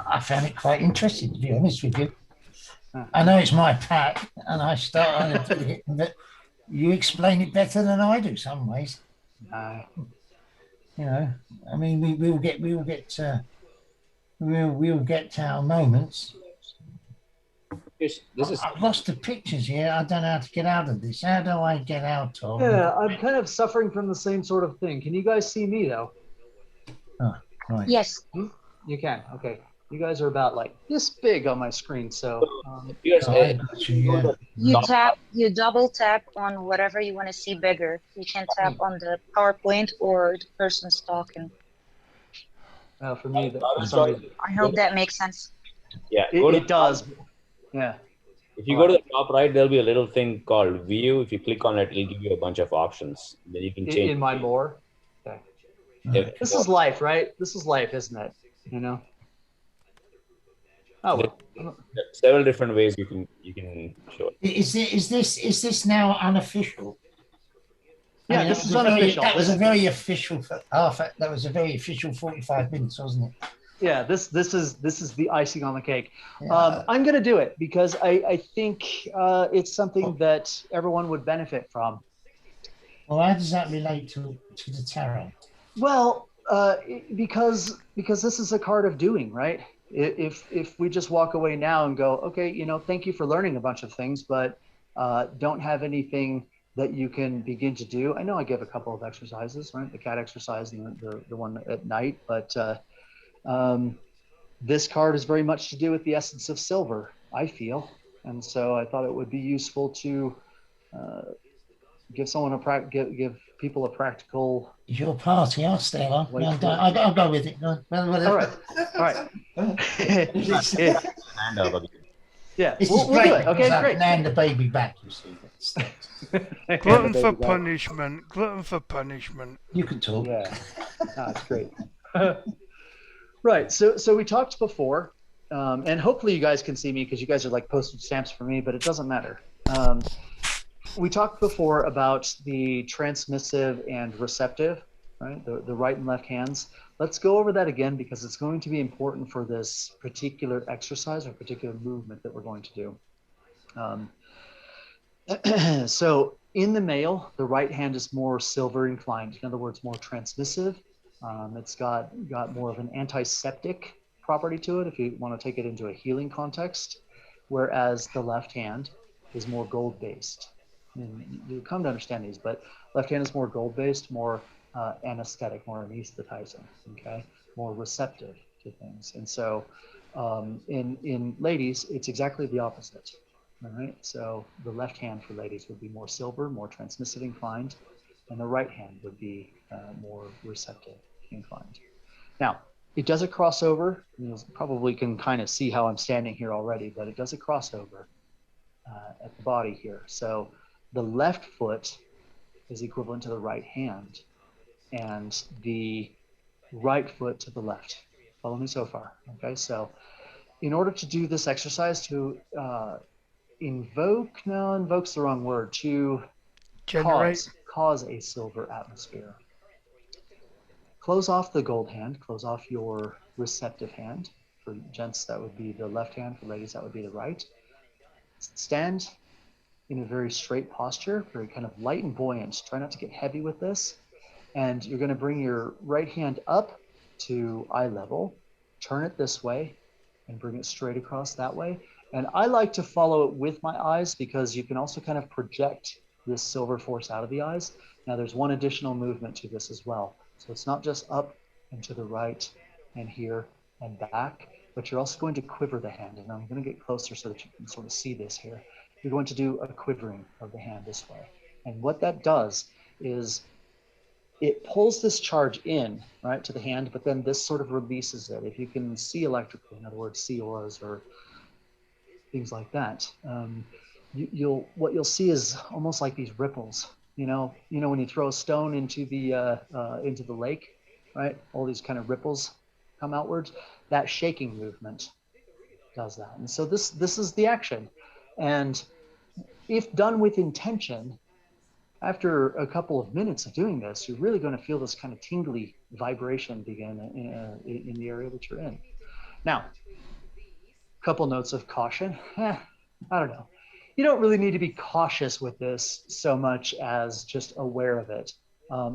I found it quite interesting, to be honest with you. I know it's my pack, and I started to do it, but you explain it better than I do some ways. I mean, we'll get our moments. I've lost the pictures here. I don't know how to get out of this. How do I get out of? Yeah, I'm kind of suffering from the same sort of thing. Can you guys see me though? Oh, right. Yes. You can. Okay. You guys are about like this big on my screen, so Here's I got you, yeah. You double tap on whatever you want to see bigger. You can tap on the PowerPoint or the person's talking. for me, for some reason, I hope that makes sense. Yeah, go to it does. Yeah. if you go to the top right, there'll be a little thing called View. If you click on it, it'll give you a bunch of options. Then you can change In my more. Okay. This is life, right? This is life, isn't it? You know. Oh well. Several different ways you can show it. Is this now unofficial? Yeah, I mean, this is unofficial. That was a very official. That was a very official 45 minutes, wasn't it? Yeah, this is the icing on the cake. Yeah. I'm gonna do it because I think it's something that everyone would benefit from. Well, how does that relate to the tarot? Well, because this is a card of doing, right? If we just walk away now and go, okay, you know, thank you for learning a bunch of things, but don't have anything that you can begin to do. I know I give a couple of exercises, right? The cat exercise and the one at night, but this card is very much to do with the essence of silver, I feel. And so I thought it would be useful to give people a practical. Your party, I'll stay on. I'll go with it. All right. Yeah, we'll do it. Okay, great. And the baby back, you see. Glutton for punishment. Glutton for punishment. You can talk. Yeah, that's great. Right. So we talked before, and hopefully you guys can see me because you guys are like postage stamps for me, but it doesn't matter. We talked before about the transmissive and receptive, right? The right and left hands. Let's go over that again because it's going to be important for this particular exercise or particular movement that we're going to do. So in the male, the right hand is more silver inclined. In other words, more transmissive. It's got more of an antiseptic property to it if you want to take it into a healing context, whereas the left hand is more gold-based. You come to understand these, but left hand is more gold-based, more anesthetic, more anesthetizing, okay, more receptive to things. And so in ladies, it's exactly the opposite. All right, so the left hand for ladies would be more silver, more transmissive inclined, and the right hand would be more receptive inclined. Now, it does a crossover. You probably can kind of see how I'm standing here already, but it does a crossover at the body here. So the left foot is equivalent to the right hand, and the right foot to the left. Follow me so far, okay? So in order to do this exercise, to invoke's the wrong word, to cause a silver atmosphere. Close off the gold hand, close off your receptive hand. For gents, that would be the left hand. For ladies, that would be the right. Stand in a very straight posture, very kind of light and buoyant. Try not to get heavy with this. And you're going to bring your right hand up to eye level, turn it this way, and bring it straight across that way. And I like to follow it with my eyes because you can also kind of project this silver force out of the eyes. Now there's one additional movement to this as well. So it's not just up and to the right and here and back, but you're also going to quiver the hand. And I'm going to get closer so that you can sort of see this here. You're going to do a quivering of the hand this way. And what that does is it pulls this charge in, right, to the hand, but then this sort of releases it. If you can see electrically, in other words, see auras or things like that, what you'll see is almost like these ripples. You know when you throw a stone into the lake, right? All these kind of ripples come outwards. That shaking movement does that. And so this is the action. And if done with intention, after a couple of minutes of doing this, you're really going to feel this kind of tingly vibration begin in the area that you're in. Now, a couple notes of caution. I don't know. You don't really need to be cautious with this so much as just aware of it.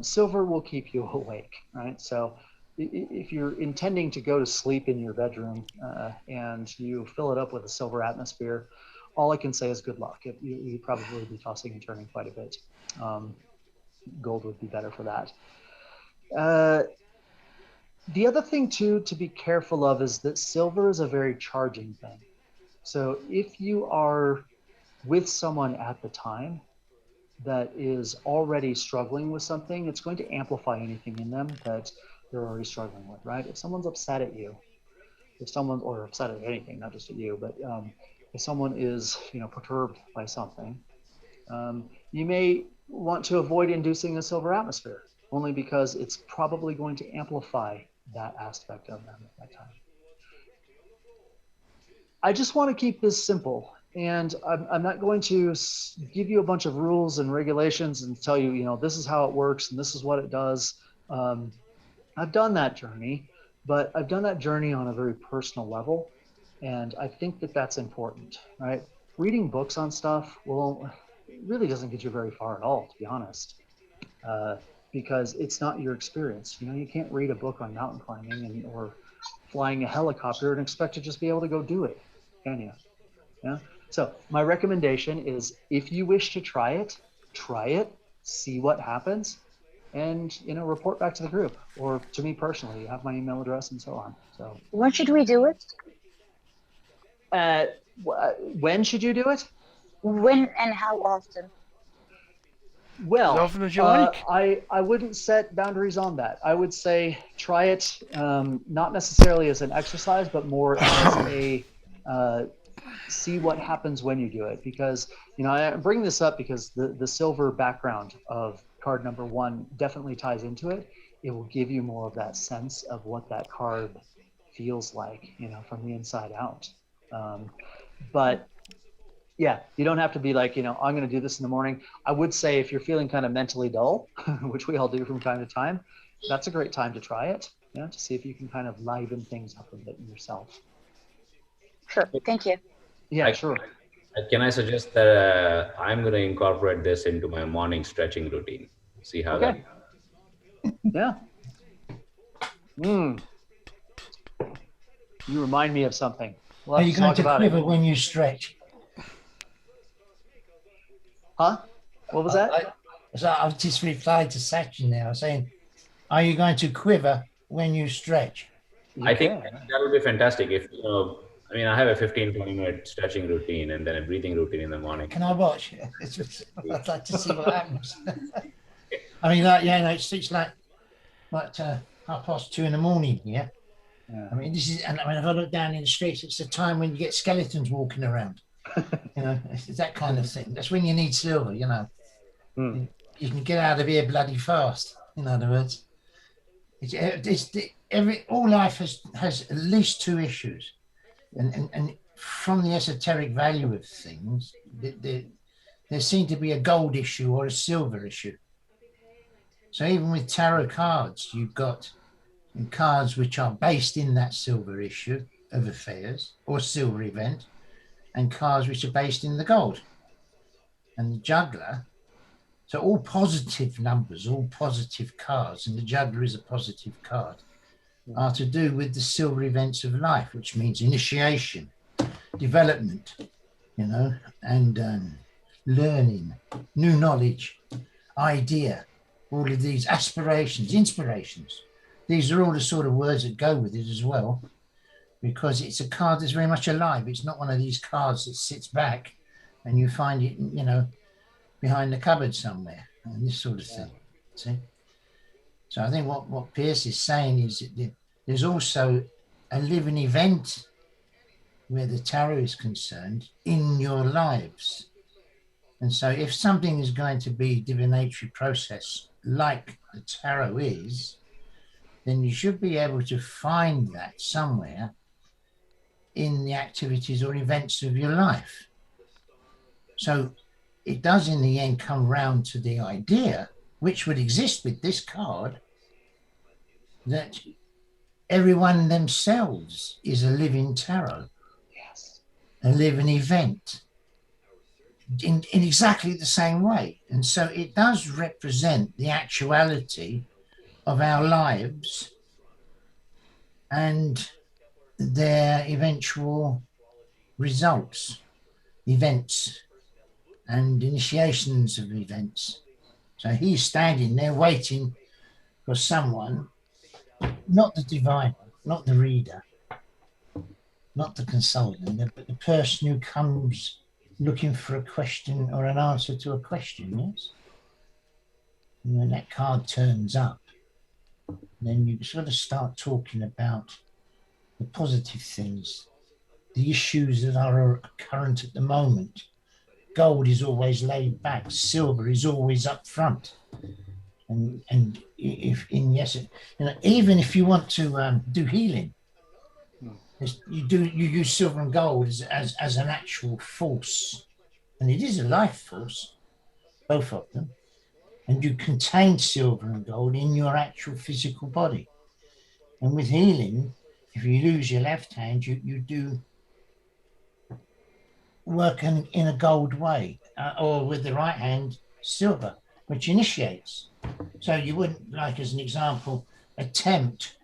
Silver will keep you awake, right? So if you're intending to go to sleep in your bedroom and you fill it up with a silver atmosphere, all I can say is good luck. You'd probably be tossing and turning quite a bit. Gold would be better for that. The other thing too to be careful of is that silver is a very charging thing. So if you are with someone at the time that is already struggling with something, it's going to amplify anything in them that they're already struggling with, right? If someone's upset at you, if someone, or upset at anything, not just at you, but if someone is, perturbed by something, you may want to avoid inducing a silver atmosphere, only because it's probably going to amplify that aspect of them at that time. I just want to keep this simple, and I'm not going to give you a bunch of rules and regulations and tell you, this is how it works and this is what it does. I've done that journey, but I've done that journey on a very personal level, and I think that that's important, right? Reading books on stuff, well, it really doesn't get you very far at all, to be honest, because it's not your experience. You can't read a book on mountain climbing or flying a helicopter and expect to just be able to go do it, can you? Yeah. So my recommendation is, if you wish to try it, see what happens, and report back to the group or to me personally. You have my email address and so on. So When should we do it? When should you do it? When and how often? Well, As often as you like. I wouldn't set boundaries on that. I would say try it, not necessarily as an exercise, but more as a see what happens when you do it. Because I bring this up because the silver background of card number 1 definitely ties into it. It will give you more of that sense of what that card feels like, from the inside out. But yeah, you don't have to be like, I'm going to do this in the morning. I would say if you're feeling kind of mentally dull, which we all do from time to time, that's a great time to try it, to see if you can kind of liven things up a bit yourself. Sure. Thank you. Yeah, sure. Can I suggest that I'm going to incorporate this into my morning stretching routine? See how that. Yeah. You remind me of something. Are you going to quiver when you stretch? Huh? What was that? I've just replied to Sachin now saying, are you going to quiver when you stretch? I think that would be fantastic. If I have a 15-20 minute stretching routine and then a breathing routine in the morning. Can I watch? I'd like to see what happens. I mean, it's like 2:30 in the morning here. Yeah. I mean, if I look down in the streets, it's the time when you get skeletons walking around. It's that kind of thing. That's when you need silver. You can get out of here bloody fast. In other words, all life has at least 2 issues, and from the esoteric value of things, there seems to be a gold issue or a silver issue. So even with tarot cards, you've got cards which are based in that silver issue of affairs or silver event, and cards which are based in the gold. And the juggler, so all positive numbers, all positive cards, and the juggler is a positive card, are to do with the silver events of life, which means initiation, development, and learning, new knowledge, idea, all of these aspirations, inspirations. These are all the sort of words that go with it as well, because it's a card that's very much alive. It's not one of these cards that sits back and you find it, behind the cupboard somewhere and this sort of thing. See? So I think what Pierce is saying is that there's also a living event where the tarot is concerned in your lives. And so if something is going to be a divinatory process like the tarot is, then you should be able to find that somewhere in the activities or events of your life. So it does in the end come round to the idea, which would exist with this card, that everyone themselves is a living tarot. Yes. A living event in exactly the same way. And so it does represent the actuality of our lives and their eventual results, events, and initiations of events. So he's standing there waiting for someone not the diviner, not the reader, not the consultant, but the person who comes looking for a question or an answer to a question, yes? And when that card turns up, then you sort of start talking about the positive things, the issues that are current at the moment. Gold is always laid back, silver is always up front. And if in yes, even if you want to do healing, you use silver and gold as an actual force, and it is a life force, both of them, and you contain silver and gold in your actual physical body. And with healing, if you lose your left hand, you do work in a gold way, or with the right hand, silver, which initiates. So you wouldn't, like as an example, attempt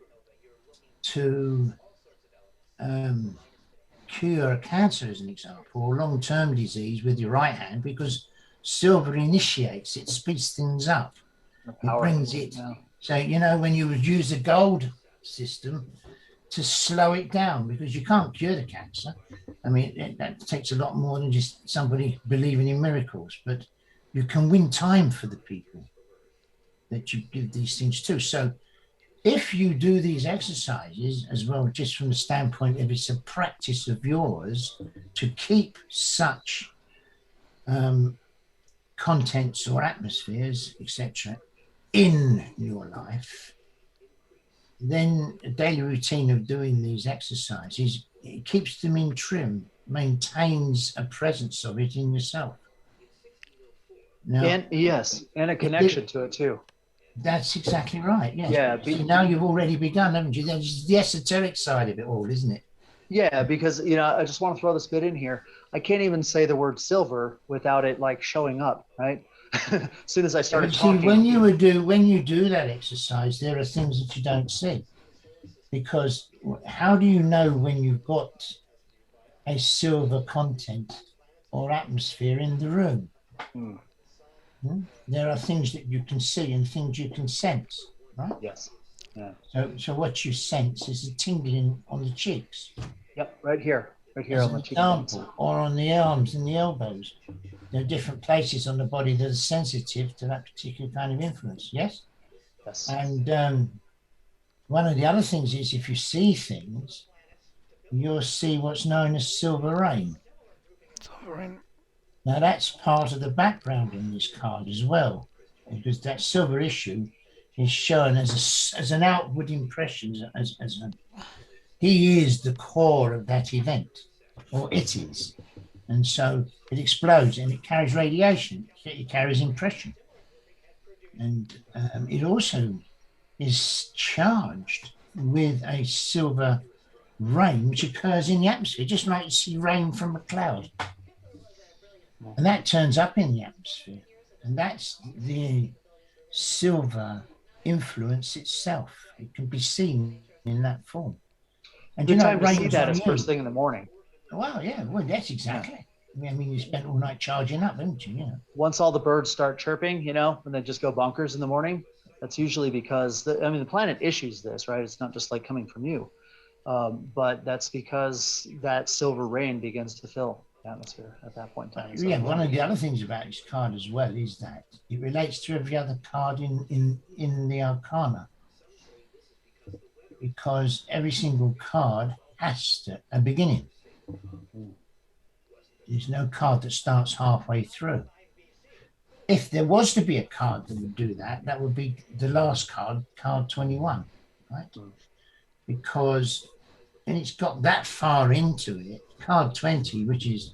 to cure a cancer, as an example, or long-term disease with your right hand, because silver initiates, it speeds things up, it brings it. Yeah. So, when you would use the gold system to slow it down, because you can't cure the cancer. I mean, that takes a lot more than just somebody believing in miracles, but you can win time for the people that you give these things to. So if you do these exercises as well, just from the standpoint of it's a practice of yours to keep such contents or atmospheres, etc., in your life, then a daily routine of doing these exercises, it keeps them in trim, maintains a presence of it in yourself. Now, and a connection to it too. That's exactly right. Yes. Yeah. See, now you've already begun, haven't you? There's the esoteric side of it all, isn't it? Yeah, because I just want to throw this bit in here. I can't even say the word silver without it like showing up, right? As soon as I started talking. See, when you do that exercise, there are things that you don't see, because how do you know when you've got a silver content or atmosphere in the room? There are things that you can see and things you can sense, right? Yes. Yeah. So what you sense is a tingling on the cheeks. Yep, right here As on the an example, or on the arms and the elbows. There are different places on the body that are sensitive to that particular kind of influence. Yes. Yes. And one of the other things is, if you see things, you'll see what's known as silver rain. Silver rain. Now that's part of the background in this card as well, because that silver issue is shown as an outward impression, he is the core of that event, or it is. And so it explodes and it carries radiation, it carries impression. And it also is charged with a silver rain, which occurs in the atmosphere, just like you see rain from a cloud. And that turns up in the atmosphere. And that's the silver influence itself. It can be seen in that form. And good time to see that is first thing in the morning. Well, yeah, well, that's exactly. Yeah. I mean, you spent all night charging up, haven't you? Once all the birds start chirping, and they just go bonkers in the morning, that's usually because the planet issues this, right? It's not just like coming from you, but that's because that silver rain begins to fill the atmosphere at that point in time. Yeah, one of the other things about this card as well is that it relates to every other card in the Arcana, because every single card has a beginning. There's no card that starts halfway through. If there was to be a card that would do that, that would be the last card, card 21, right? Because, and it's got that far into it, card 20, which is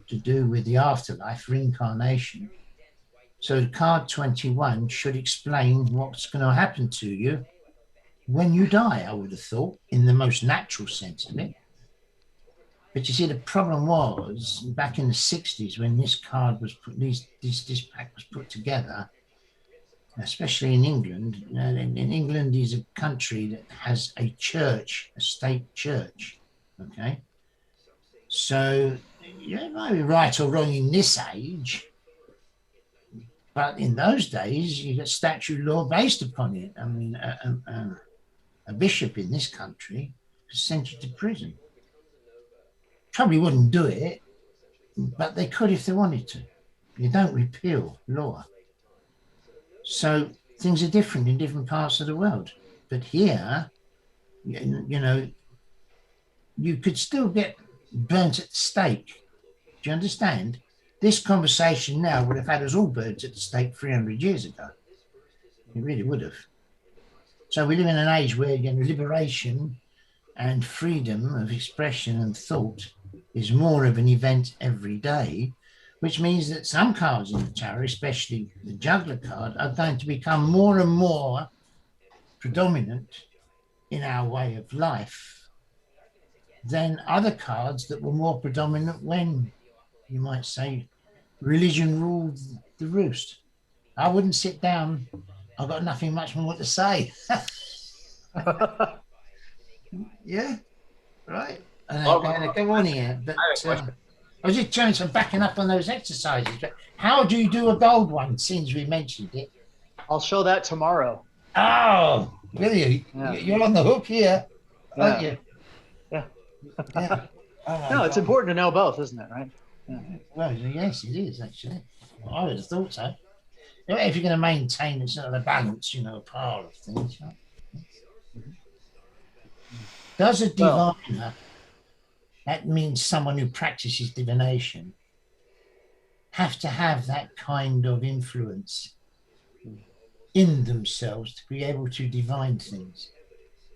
to do with the afterlife, reincarnation. So card 21 should explain what's going to happen to you when you die, I would have thought, in the most natural sense of it. But you see, the problem was back in the 60s when this card was put, this pack was put together, especially in England. In England is a country that has a church, a state church. Okay, so it might be right or wrong in this age, but in those days you got statute law based upon it. I mean, a bishop in this country could send you to prison. Probably wouldn't do it, but they could if they wanted to. You don't repeal law. So things are different in different parts of the world. But here, you know, you could still get burnt at the stake. Do you understand? This conversation now would have had us all burnt at the stake 300 years ago. It really would have. So we live in an age where liberation and freedom of expression and thought is more of an event every day, which means that some cards in the tarot, especially the juggler card, are going to become more and more predominant in our way of life than other cards that were more predominant when, you might say, religion ruled the roost. I wouldn't sit down. I've got nothing much more to say. Yeah, right. And I go on here, but I was just trying some backing up on those exercises. But how do you do a gold one since we mentioned it? I'll show that tomorrow. Oh, will you? Yeah. You're on the hook here, aren't you? Yeah. Yeah. Oh, No, it's important to know both, isn't it? Right? Yeah. Well, yes, it is actually. I would have thought so. If you're going to maintain sort of the balance, a pile of things. Right? Does a diviner, that means someone who practices divination, have to have that kind of influence in themselves to be able to divine things?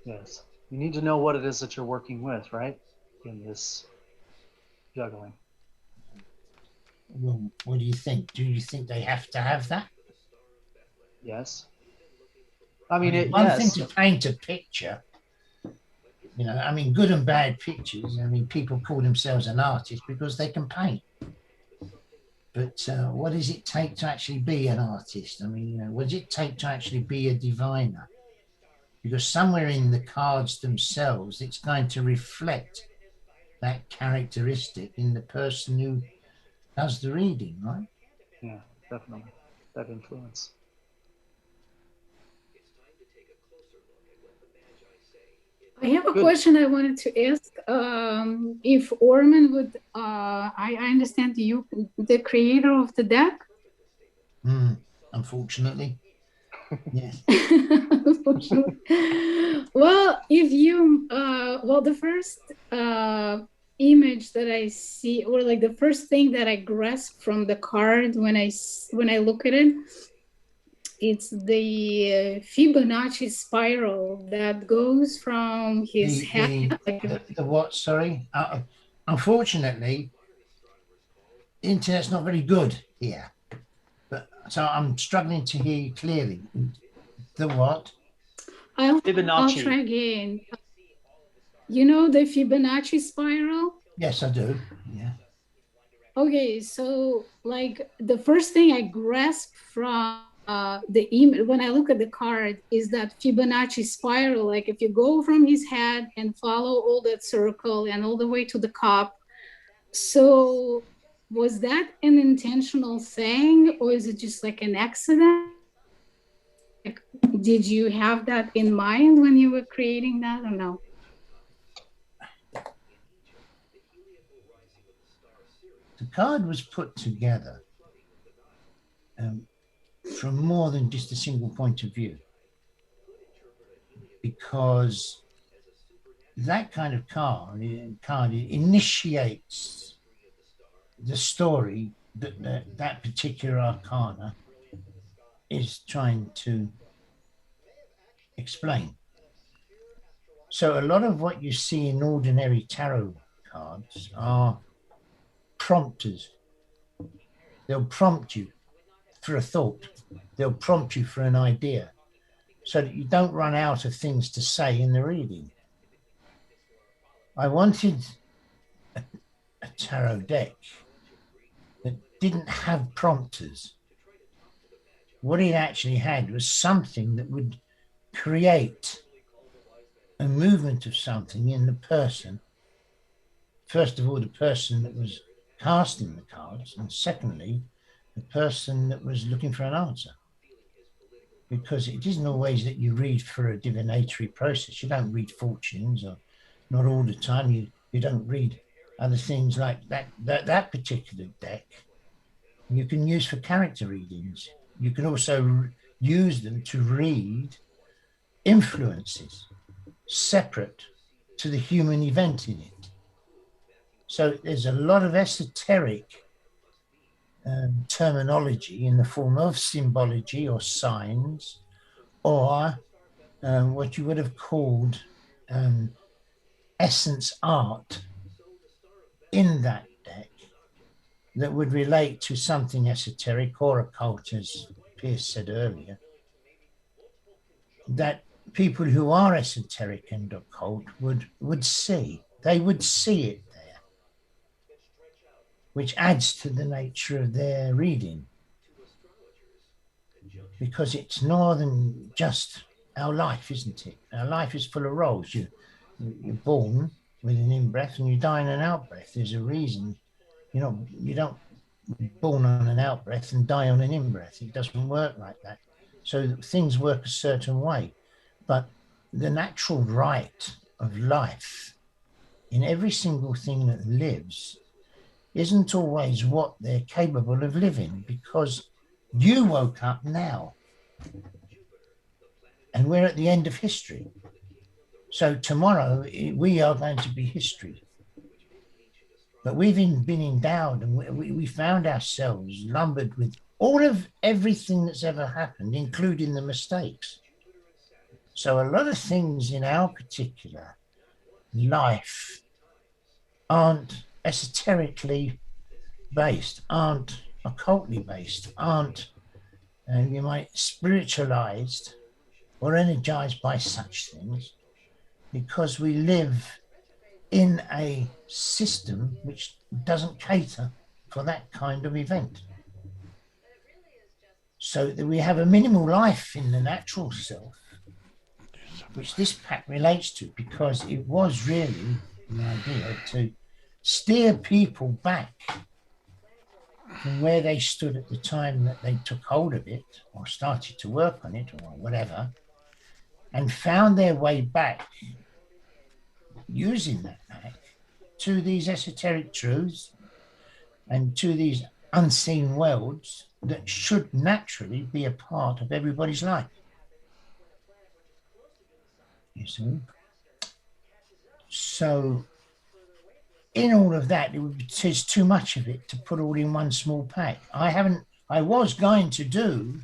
Yes. You need to know what it is that you're working with, right? In this juggling. Well, what do you think? Do you think they have to have that? Yes. I mean, one yes. thing to paint a picture, good and bad pictures. People call themselves an artist because they can paint. But what does it take to actually be an artist? What does it take to actually be a diviner? Because somewhere in the cards themselves, it's going to reflect that characteristic in the person who does the reading, right? Yeah, definitely. That influence. I have a question I wanted to ask. If Orman would, I understand you, the creator of the deck? Unfortunately. Yes. Well, if you, the first image that I see, or like the first thing that I grasp from the card when I look at it, it's the Fibonacci spiral that goes from his head. The what? Sorry. Unfortunately, the internet's not very good here, so I'm struggling to hear you clearly. The what? I'll try again. You know the Fibonacci spiral? Yes, I do. Yeah. Okay, so like the first thing I grasp from the image when I look at the card is that Fibonacci spiral. Like if you go from his head and follow all that circle and all the way to the cup. So was that an intentional thing, or is it just like an accident? Like, did you have that in mind when you were creating that, or no? The card was put together from more than just a single point of view, because that kind of card initiates the story that particular arcana is trying to explain. So a lot of what you see in ordinary tarot cards are prompters. They'll prompt you for a thought. They'll prompt you for an idea so that you don't run out of things to say in the reading. I wanted a tarot deck that didn't have prompters. What it actually had was something that would create a movement of something in the person. First of all, the person that was casting the cards, and secondly, the person that was looking for an answer. because it isn't always that you read for a divinatory process. You don't read fortunes, or not all the time. You don't read other things like that particular deck. You can use for character readings. You can also use them to read influences separate to the human event in it. So there's a lot of esoteric terminology in the form of symbology or signs, or what you would have called essence art in that deck that would relate to something esoteric or occult, as Pierce said earlier, that people who are esoteric and occult would see. They would see it there, which adds to the nature of their reading, because it's more than just our life, isn't it? Our life is full of roles. You're born with an in-breath and you die in an out-breath. There's a reason. You don't born on an out-breath and die on an in-breath. It doesn't work like that. So things work a certain way. But the natural right of life in every single thing that lives isn't always what they're capable of living, because you woke up now and we're at the end of history. So tomorrow we are going to be history. But we've been endowed, and we found ourselves lumbered with all of everything that's ever happened, including the mistakes. So a lot of things in our particular life aren't esoterically based, aren't occultly based, aren't, you might, spiritualized or energized by such things, because we live in a system which doesn't cater for that kind of event. So that we have a minimal life in the natural self, which this pack relates to, because it was really the idea to steer people back from where they stood at the time that they took hold of it or started to work on it or whatever, and found their way back using that pack to these esoteric truths and to these unseen worlds that should naturally be a part of everybody's life. You see? So in all of that, it is too much of it to put all in one small pack. I was going to do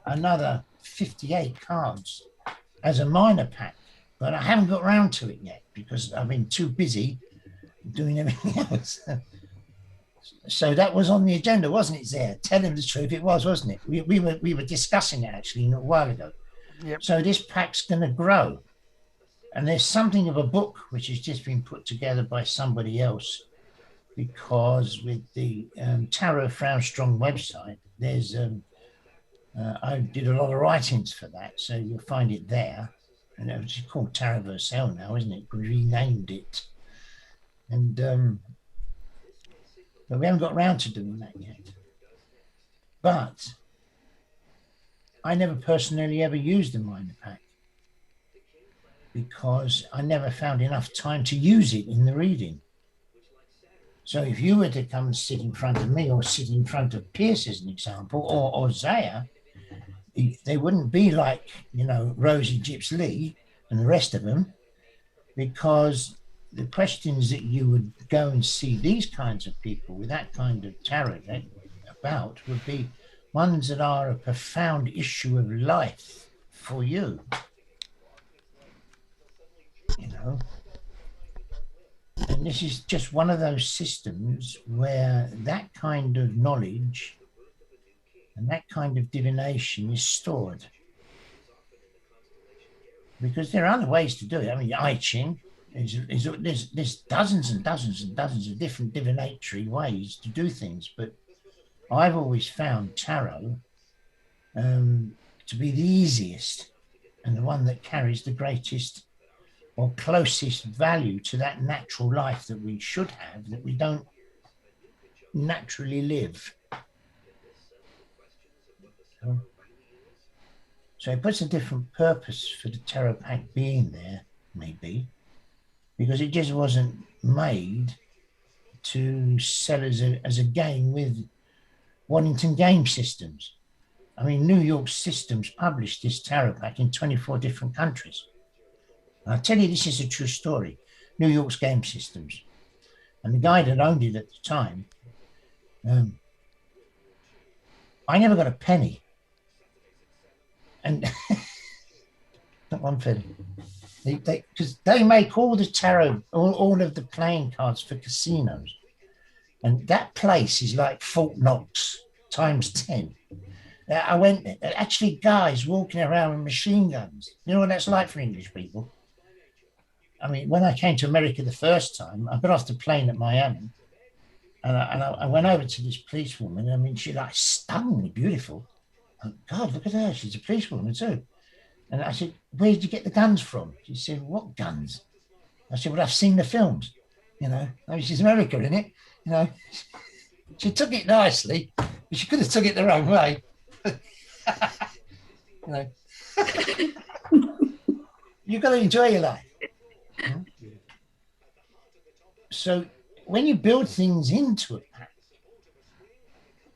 another 58 cards as a minor pack, but I haven't got around to it yet because I've been too busy doing everything else. So that was on the agenda, wasn't it, Zare? Tell him the truth, it was, wasn't it? We were discussing it actually a while ago. Yep. So this pack's going to grow. And there's something of a book which has just been put together by somebody else, because with the Tarot Frown Strong website, there's I did a lot of writings for that, so you'll find it there. And it was called Tarot Versal now, isn't it? We renamed it. And but we haven't got around to doing that yet. But I never personally ever used the minor pack, because I never found enough time to use it in the reading. So if you were to come and sit in front of me or sit in front of Pierce as an example, or Zaya, they wouldn't be like, Rosie Gips Lee and the rest of them, because the questions that you would go and see these kinds of people with that kind of tarot about would be ones that are a profound issue of life for you. And this is just one of those systems where that kind of knowledge and that kind of divination is stored. Because there are other ways to do it. I mean, I Ching, there's dozens and dozens and dozens of different divinatory ways to do things, but I've always found tarot to be the easiest and the one that carries the greatest or closest value to that natural life that we should have, that we don't naturally live. So it puts a different purpose for the tarot pack being there, maybe, because it just wasn't made to sell as a game with Waddington Game Systems. I mean, New York Systems published this tarot pack in 24 different countries. And I tell you, this is a true story. New York's Game Systems. And the guy that owned it at the time, I never got a penny. And not one penny. Because they make all the tarot, all of the playing cards for casinos. And that place is like Fort Knox times 10. I went, actually, guys walking around with machine guns. You know what that's like for English people? I mean, when I came to America the first time, I got off the plane at Miami, and I went over to this policewoman. I mean, she's like stunningly beautiful. Oh, God, look at her. She's a policewoman too. And I said, where did you get the guns from? She said, what guns? I said, well, I've seen the films. You know, I mean, she's American, isn't it? You know, she took it nicely, but she could have took it the wrong way. You know, you've got to enjoy your life. So when you build things into it,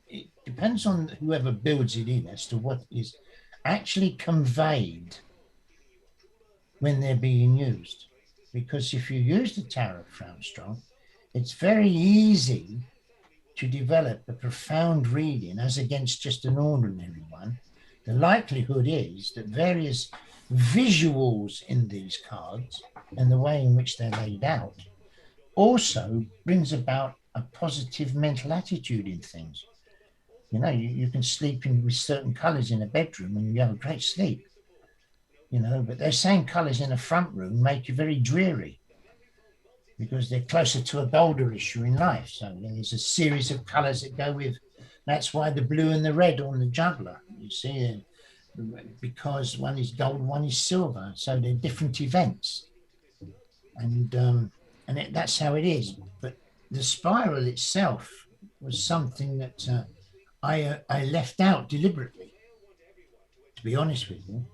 it depends on whoever builds it in as to what is actually conveyed when they're being used. Because if you use the tarot for Armstrong, it's very easy to develop a profound reading as against just an ordinary one. The likelihood is that various visuals in these cards and the way in which they're laid out also brings about a positive mental attitude in things. You know, you can sleep in with certain colors in a bedroom and you have a great sleep, you know, but those same colors in a front room make you very dreary because they're closer to a bolder issue in life. So there's a series of colors that go with, that's why the blue and the red on the juggler, you see, because one is gold, one is silver. So they're different events. And that's how it is. But the spiral itself was something that I left out deliberately, to be honest with you.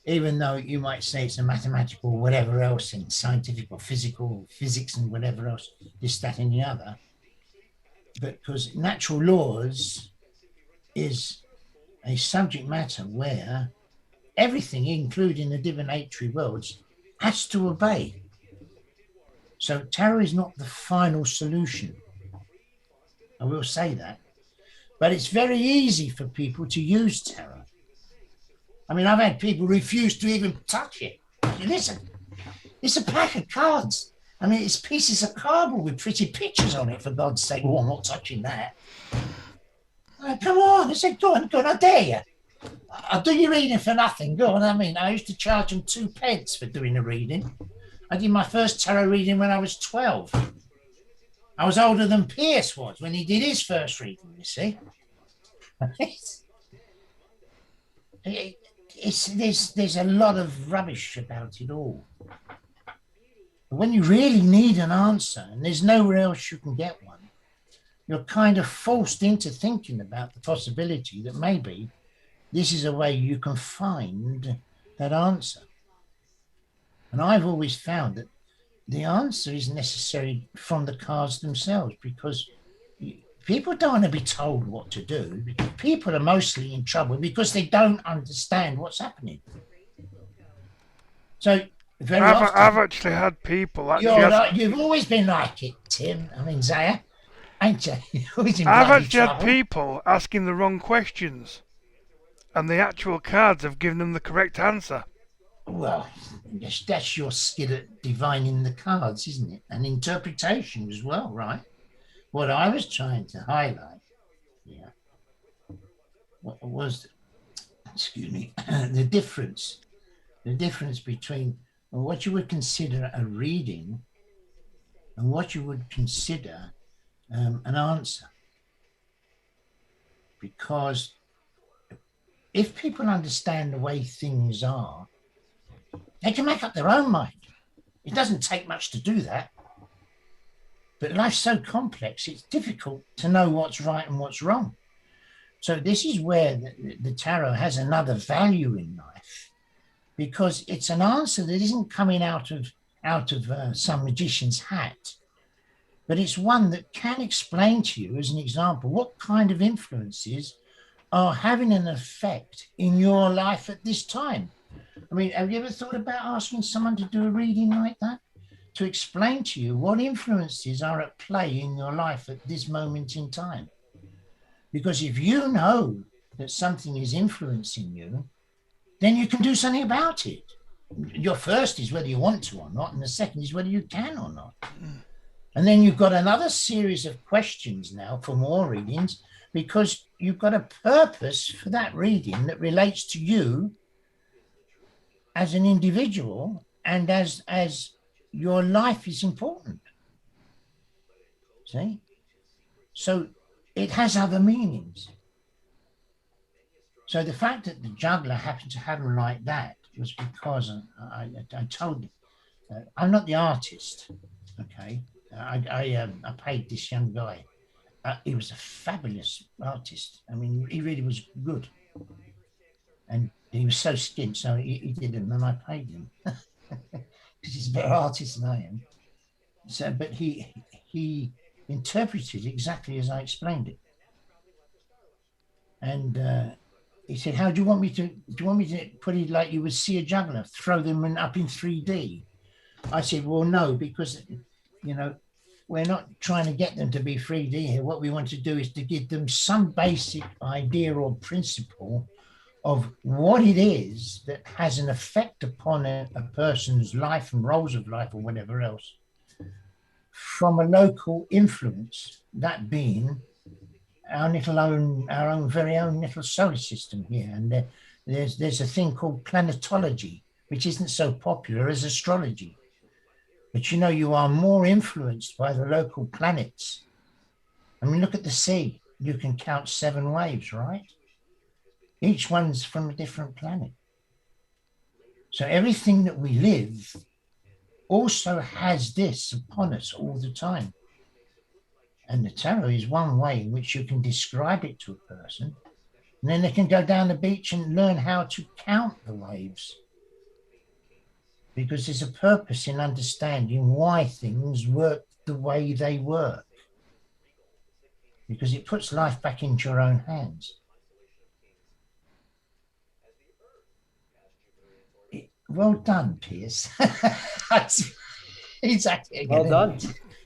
Even though you might say it's a mathematical whatever else and scientific or physical, physics and whatever else, this, that and the other. But because natural laws is a subject matter where everything, including the divinatory worlds, has to obey. So tarot is not the final solution. I will say that. But it's very easy for people to use tarot. I mean, I've had people refuse to even touch it. Listen, it's a pack of cards. I mean, it's pieces of cardboard with pretty pictures on it, for God's sake. Oh, I'm not touching that. Come on. I said, go on, I dare you. I'll do your reading for nothing. Go on. I mean, I used to charge them 2 pence for doing a reading. I did my first tarot reading when I was 12. I was older than Pierce was when he did his first reading, you see. There's a lot of rubbish about it all. But when you really need an answer and there's nowhere else you can get one, you're kind of forced into thinking about the possibility that maybe this is a way you can find that answer. And I've always found that the answer is necessary from the cards themselves, because people don't want to be told what to do. People are mostly in trouble because they don't understand what's happening. So very often, I've actually had people actually. You've always been like it, Tim. I mean, Zaya, ain't you? I've actually had people asking the wrong questions, and the actual cards have given them the correct answer. Well, that's your skill at divining the cards, isn't it? And interpretation as well, right? What I was trying to highlight, was, excuse me, the difference between what you would consider a reading and what you would consider an answer. Because if people understand the way things are, they can make up their own mind. It doesn't take much to do that. But life's so complex, it's difficult to know what's right and what's wrong. So this is where the tarot has another value in life, because it's an answer that isn't coming out of some magician's hat, but it's one that can explain to you, as an example, what kind of influences are having an effect in your life at this time. I mean, have you ever thought about asking someone to do a reading like that, to explain to you what influences are at play in your life at this moment in time? Because if you know that something is influencing you, then you can do something about it. Your first is whether you want to or not, and the second is whether you can or not. And then you've got another series of questions now for more readings, because you've got a purpose for that reading that relates to you as an individual and as your life is important. See? So it has other meanings. So the fact that the juggler happened to have them like that was because I told I'm not the artist, okay? I paid this young guy. He was a fabulous artist. I mean, he really was good. And he was so skint, so he did them, and I paid him because he's a better artist than I am. So, but he interpreted exactly as I explained it. And he said, "How do you want me to? Do you want me to put it like you would see a juggler, throw them up in 3D?" I said, "Well, no, because we're not trying to get them to be 3D here. What we want to do is to give them some basic idea or principle of what it is that has an effect upon a person's life and roles of life or whatever else from a local influence, that being our own very own little solar system here." And there's a thing called planetology, which isn't so popular as astrology. But you are more influenced by the local planets. I mean, look at the sea. You can count 7 waves, right? Each one's from a different planet. So everything that we live also has this upon us all the time. And the tarot is one way in which you can describe it to a person. And then they can go down the beach and learn how to count the waves. Because there's a purpose in understanding why things work the way they work. Because it puts life back into your own hands. Well done, Piers. Exactly. Well done.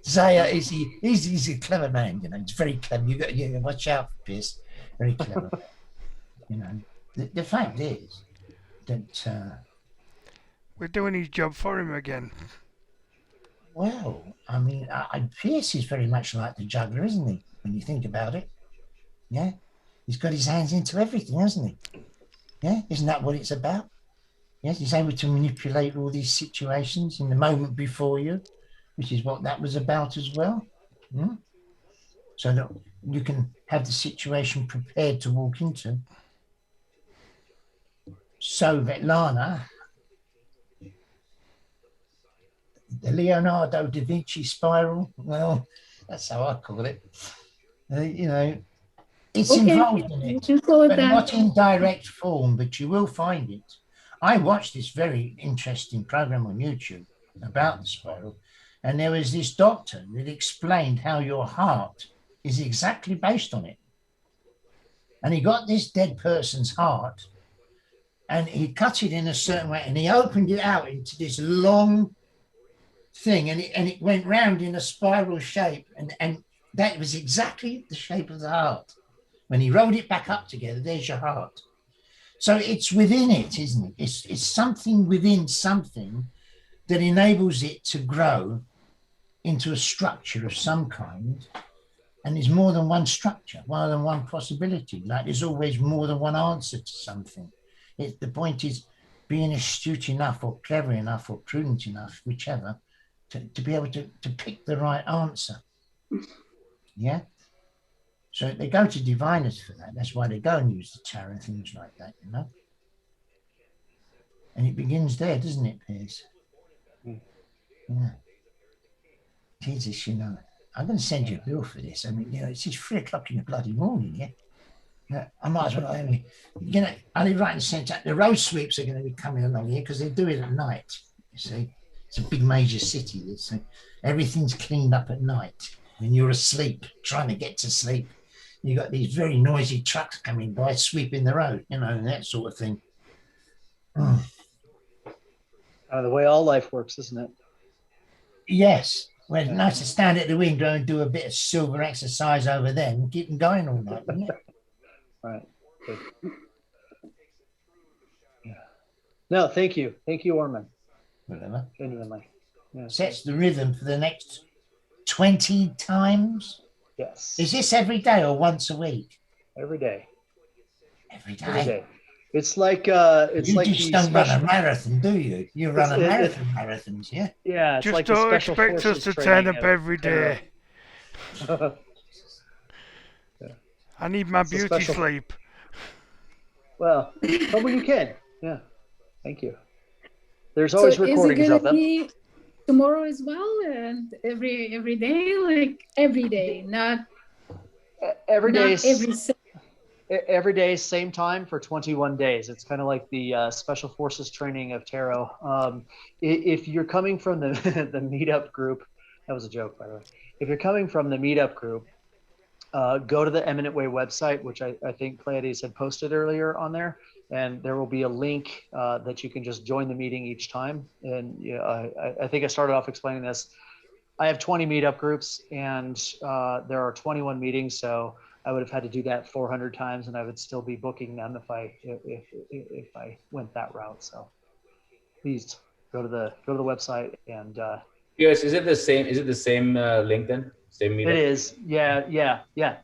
Zaya, he's a clever man. He's very clever. You got to watch out for Piers. Very clever. The fact is that we're doing his job for him again. Well, I mean, Pierce is very much like the juggler, isn't he? When you think about it, yeah, he's got his hands into everything, hasn't he? Yeah, isn't that what it's about? Yes, he's able to manipulate all these situations in the moment before you, which is what that was about as well. So that you can have the situation prepared to walk into. So Svetlana, the Leonardo da Vinci spiral, well, that's how I call it. It's Okay, involved in it, but not in direct form, but you will find it. I watched this very interesting program on YouTube about the spiral, and there was this doctor that explained how your heart is exactly based on it. And he got this dead person's heart, and he cut it in a certain way, and he opened it out into this long thing, and it went round in a spiral shape, and that was exactly the shape of the heart. When he rolled it back up together, there's your heart. So it's within it, isn't it? It's something within something that enables it to grow into a structure of some kind. And there's more than one structure, more than one possibility. Like there's always more than one answer to something. The point is being astute enough or clever enough or prudent enough, whichever, to be able to pick the right answer. Yeah? So they go to diviners for that. That's why they go and use the tarot and things like that, And it begins there, doesn't it, Piers? Yeah. Jesus, I'm going to send you a bill for this. I mean, it's just 3 o'clock in the bloody morning, yeah? Yeah, I might as well. I mean, you know, I live right in the centre. The road sweeps are going to be coming along here because they do it at night. You see, it's a big major city. So everything's cleaned up at night when you're asleep, trying to get to sleep. You got these very noisy trucks coming by, sweeping the road, you know, and that sort of thing. Mm. The way all life works, isn't it? Yes. Well, it's nice to stand at the window and do a bit of silver exercise over there and keep them going all night, wouldn't it? Right. Good. Yeah. No, thank you. Thank you, Orman. Whatever. Genuinely. Yeah. Sets the rhythm for the next 20 times. Yes. Is this every day or once a week? Every day. Every day. Every day. It's like you like just the don't special... run a marathon, do you? You run a marathon, marathons, yeah? Yeah, it's Just like the don't special expect us forces to training turn up of every day. terror. I need my It's a beauty special- sleep. Well, come when you can. Yeah. Thank you. There's So always is it recordings gonna of them. be tomorrow as well, and every day, like every day, not Every day, not every every day, same time for 21 days. It's kind of like the special forces training of tarot. If you're coming from the the meetup group, that was a joke, by the way. If you're coming from the meetup group, go to the Eminent Way website, which I think Pleiades had posted earlier on there, and there will be a link that you can just join the meeting each time. And I think I started off explaining this. I have 20 meetup groups, and there are 21 meetings, so I would have had to do that 400 times, and I would still be booking them if I went that route. So please go to the website and. Yes, is it the same? Is it the same link then? Same meetup? It is. Yeah.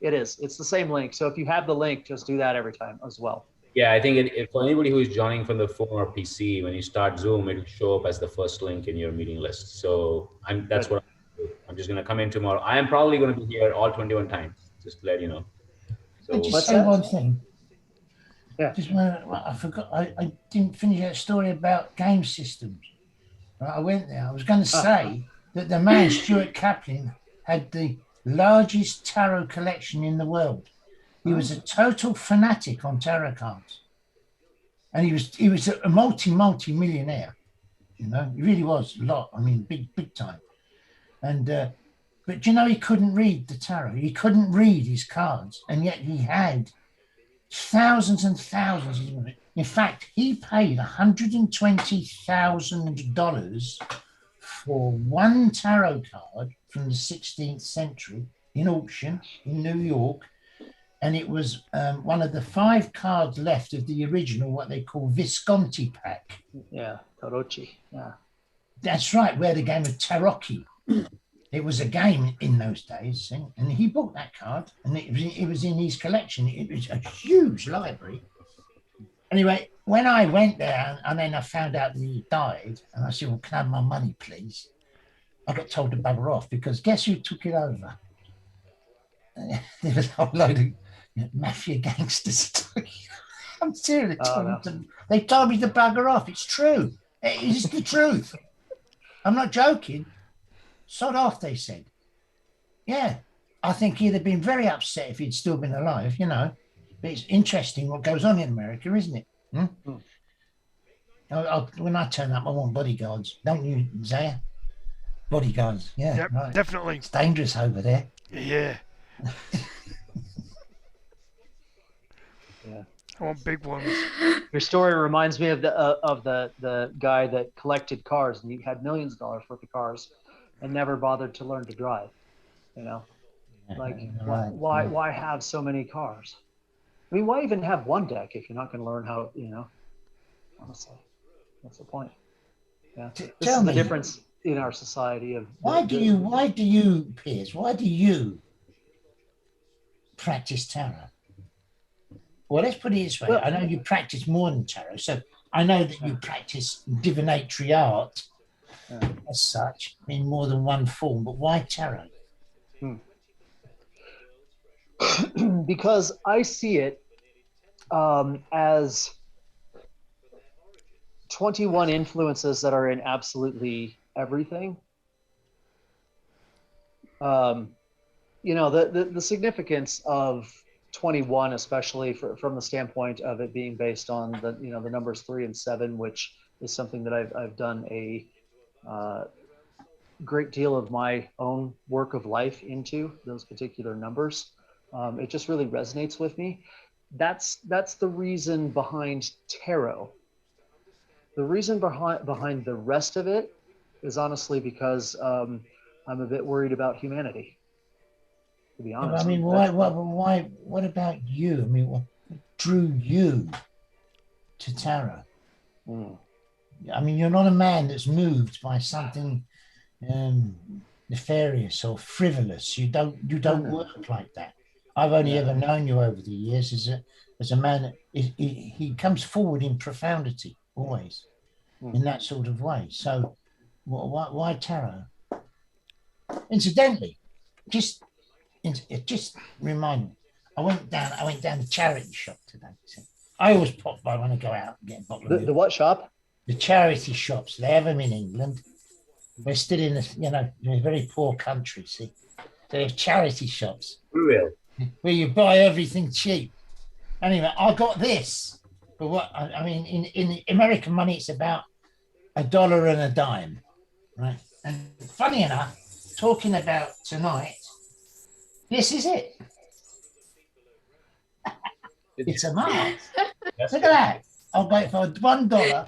It is. It's the same link. So if you have the link, just do that every time as well. Yeah, I think for anybody who is joining from the phone or PC, when you start Zoom, it'll show up as the first link in your meeting list. So that's what I'm just going to come in tomorrow. I am probably going to be here all 21 times, just to let you know. So I just say that? one thing. Yeah. Just I forgot. I didn't finish that story about game systems. Right, I went there. I was going to say that the man Stuart Kaplan had the largest tarot collection in the world. He was a total fanatic on tarot cards, and he was a multi-millionaire. You know, he really was a lot. I mean, big time. And but you know, he couldn't read the tarot. He couldn't read his cards, and yet he had thousands and thousands of them. In fact, he paid $120,000 for one tarot card from the 16th century in auction in New York. And it was one of the 5 cards left of the original, what they call Visconti pack. Yeah, Tarochi. Yeah. That's right, where the game of Tarocchi. It was a game in those days, and he bought that card, and it was in his collection. It was a huge library. Anyway, when I went there, and then I found out that he died, and I said, well, can I have my money, please? I got told to bugger off, because guess who took it over? There was a whole load of mafia gangsters. I'm serious. They told me to bugger off. It's true. It is the truth. I'm not joking. Sod off, they said. Yeah, I think he'd have been very upset if he'd still been alive, you know. But it's interesting what goes on in America, isn't it? When I turn up, I want bodyguards. Don't you, Zaya? Bodyguards, yeah. Yep, right. definitely. It's dangerous over there. Yeah. Yeah. I want big ones. Your story reminds me of the guy that collected cars, and he had millions of dollars worth of cars, and never bothered to learn to drive. You know, like why have so many cars? I mean, why even have one deck if you're not going to learn how? You know, honestly, what's the point? Yeah, this is the difference in our society. Of why do you, Piers? Why do you practice tarot? Well, let's put it this way. Well, I know you practice more than tarot, so I know that you practice divinatory art as such in more than one form, but why tarot? Because I see it as 21 influences that are in absolutely everything. You know, the significance of 21, especially from the standpoint of it being based on the the numbers 3 and 7, which is something that I've done a great deal of my own work of life into those particular numbers. It just really resonates with me. That's the reason behind tarot. The reason behind the rest of it is honestly because I'm a bit worried about humanity. To be honest, I mean, why? What about you? I mean, what drew you to tarot? I mean, you're not a man that's moved by something nefarious or frivolous. You don't work like that. I've only ever known you over the years as a man that he comes forward in profundity always, in that sort of way. So why tarot? Incidentally, just remind me. I went down to charity shop today. I always pop by when I go out and get a bottle of milk. The what shop? The charity shops. They have them in England. We're still in a very poor country. See, they have charity shops where you buy everything cheap. Anyway, I got this. But what I mean, in American money, it's about $1 and a dime, right? And funny enough, talking about tonight, this is it. It's a mark. Look at that. I'll buy it for $1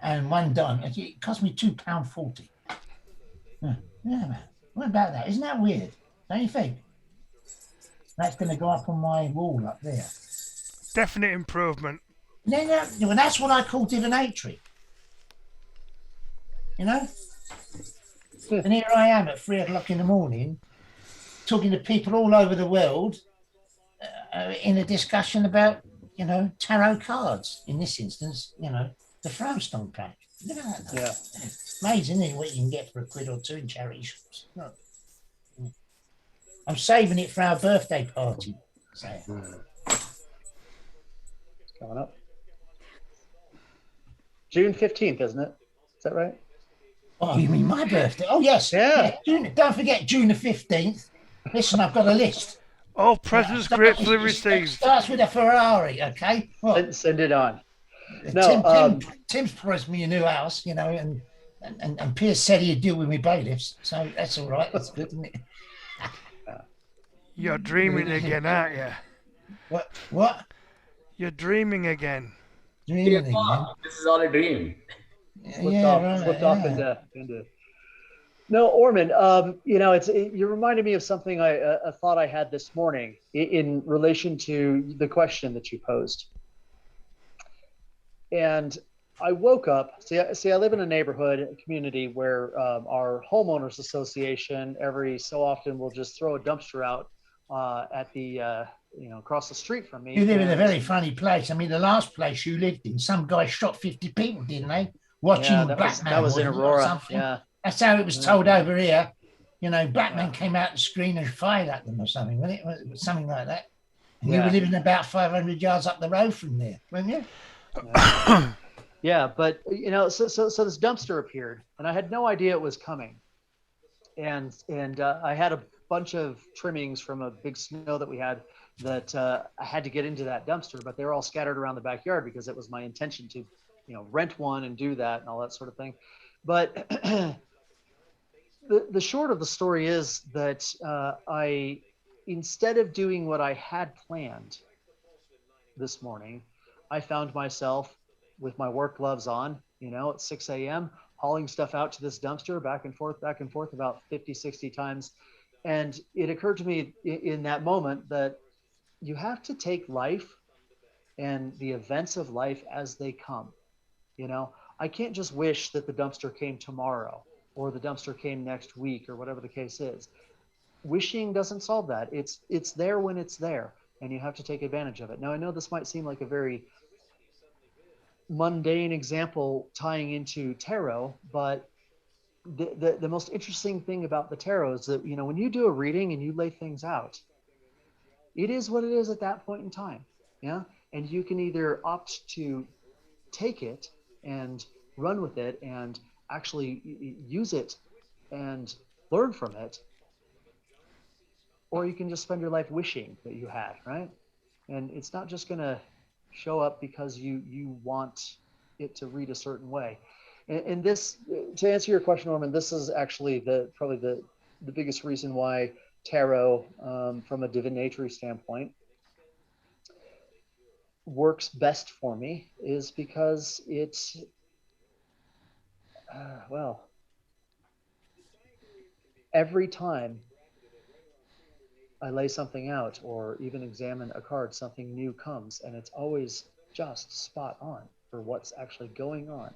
and one dime. It cost me £2.40. Yeah, man. What about that? Isn't that weird? Don't you think? That's going to go up on my wall up there. Definite improvement. No, well, that's what I call divinatory. You know? And here I am at 3 o'clock in the morning talking to people all over the world in a discussion about, tarot cards. In this instance, the Frownstone pack. Look at that. Yeah. It's amazing, isn't it, what you can get for £1 or £2 in charity shops. No. I'm saving it for our birthday party. So. Coming up. June 15th, isn't it? Is that right? Oh, you mean my birthday? Oh, yes. Yeah. Don't forget June the 15th. Listen, I've got a list. All presents gratefully received. Starts with a Ferrari, okay? Well, send it on. No, Tim's promised me a new house, and Piers said he'd deal with me bailiffs, so that's all right. That's good, isn't it? You're dreaming again, aren't you? What? You're dreaming again. Dreaming again? This is all a dream. Flipped off into. No, Orman. You reminded me of something I thought I had this morning in relation to the question that you posed. And I woke up. See, I live in a neighborhood, a community where our homeowners association every so often will just throw a dumpster out at the across the street from me. You live in a very funny place. I mean, the last place you lived in, some guy shot 50 people, didn't they? Watching Batman. That was in Aurora. Yeah. That's how it was told over here. Batman came out the screen and fired at them or something, wasn't it? Something like that. And you were living about 500 yards up the road from there, weren't you? Yeah, but so this dumpster appeared, and I had no idea it was coming, and I had a bunch of trimmings from a big snow that we had that I had to get into that dumpster, but they were all scattered around the backyard because it was my intention to, rent one and do that and all that sort of thing. But the short of the story is that I, instead of doing what I had planned this morning, I found myself with my work gloves on, at 6 a.m., hauling stuff out to this dumpster back and forth about 50, 60 times. And it occurred to me in that moment that you have to take life and the events of life as they come. I can't just wish that the dumpster came tomorrow or the dumpster came next week or whatever the case is. Wishing doesn't solve that. It's there when it's there, and you have to take advantage of it. Now, I know this might seem like a very mundane example tying into tarot, but the most interesting thing about the tarot is that, when you do a reading and you lay things out, it is what it is at that point in time. Yeah. And you can either opt to take it and run with it and actually use it and learn from it, or you can just spend your life wishing that you had, right? and it's not just going to show up because you want it to read a certain way. And this, to answer your question, Orman, this is actually probably the biggest reason why tarot, from a divinatory standpoint, works best for me, is because it's well, every time I lay something out or even examine a card, something new comes, and it's always just spot on for what's actually going on,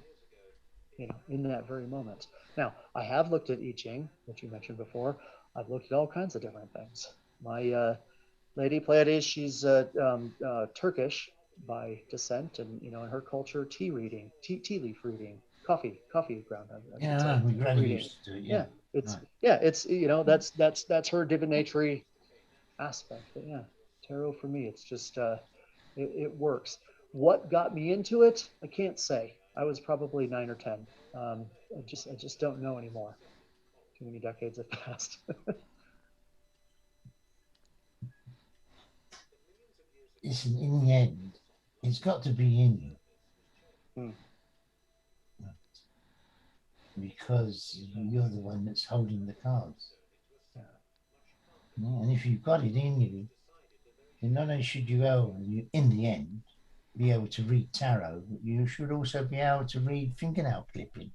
in that very moment. Now, I have looked at I Ching, which you mentioned before. I've looked at all kinds of different things. My lady Pleiades, she's Turkish by descent, and in her culture, tea leaf reading, coffee ground. Yeah, we really used to do it. Yeah, it's that's her divinatory aspect. But yeah, tarot for me, it's just it works. What got me into it, I can't say. I was probably 9 or 10. I just don't know anymore. Too many decades have passed. Listen, in the end, it's got to be in you. Because you're the one that's holding the cards. Yeah, and if you've got it in you, then not only should you in the end, be able to read tarot, but you should also be able to read fingernail clippings.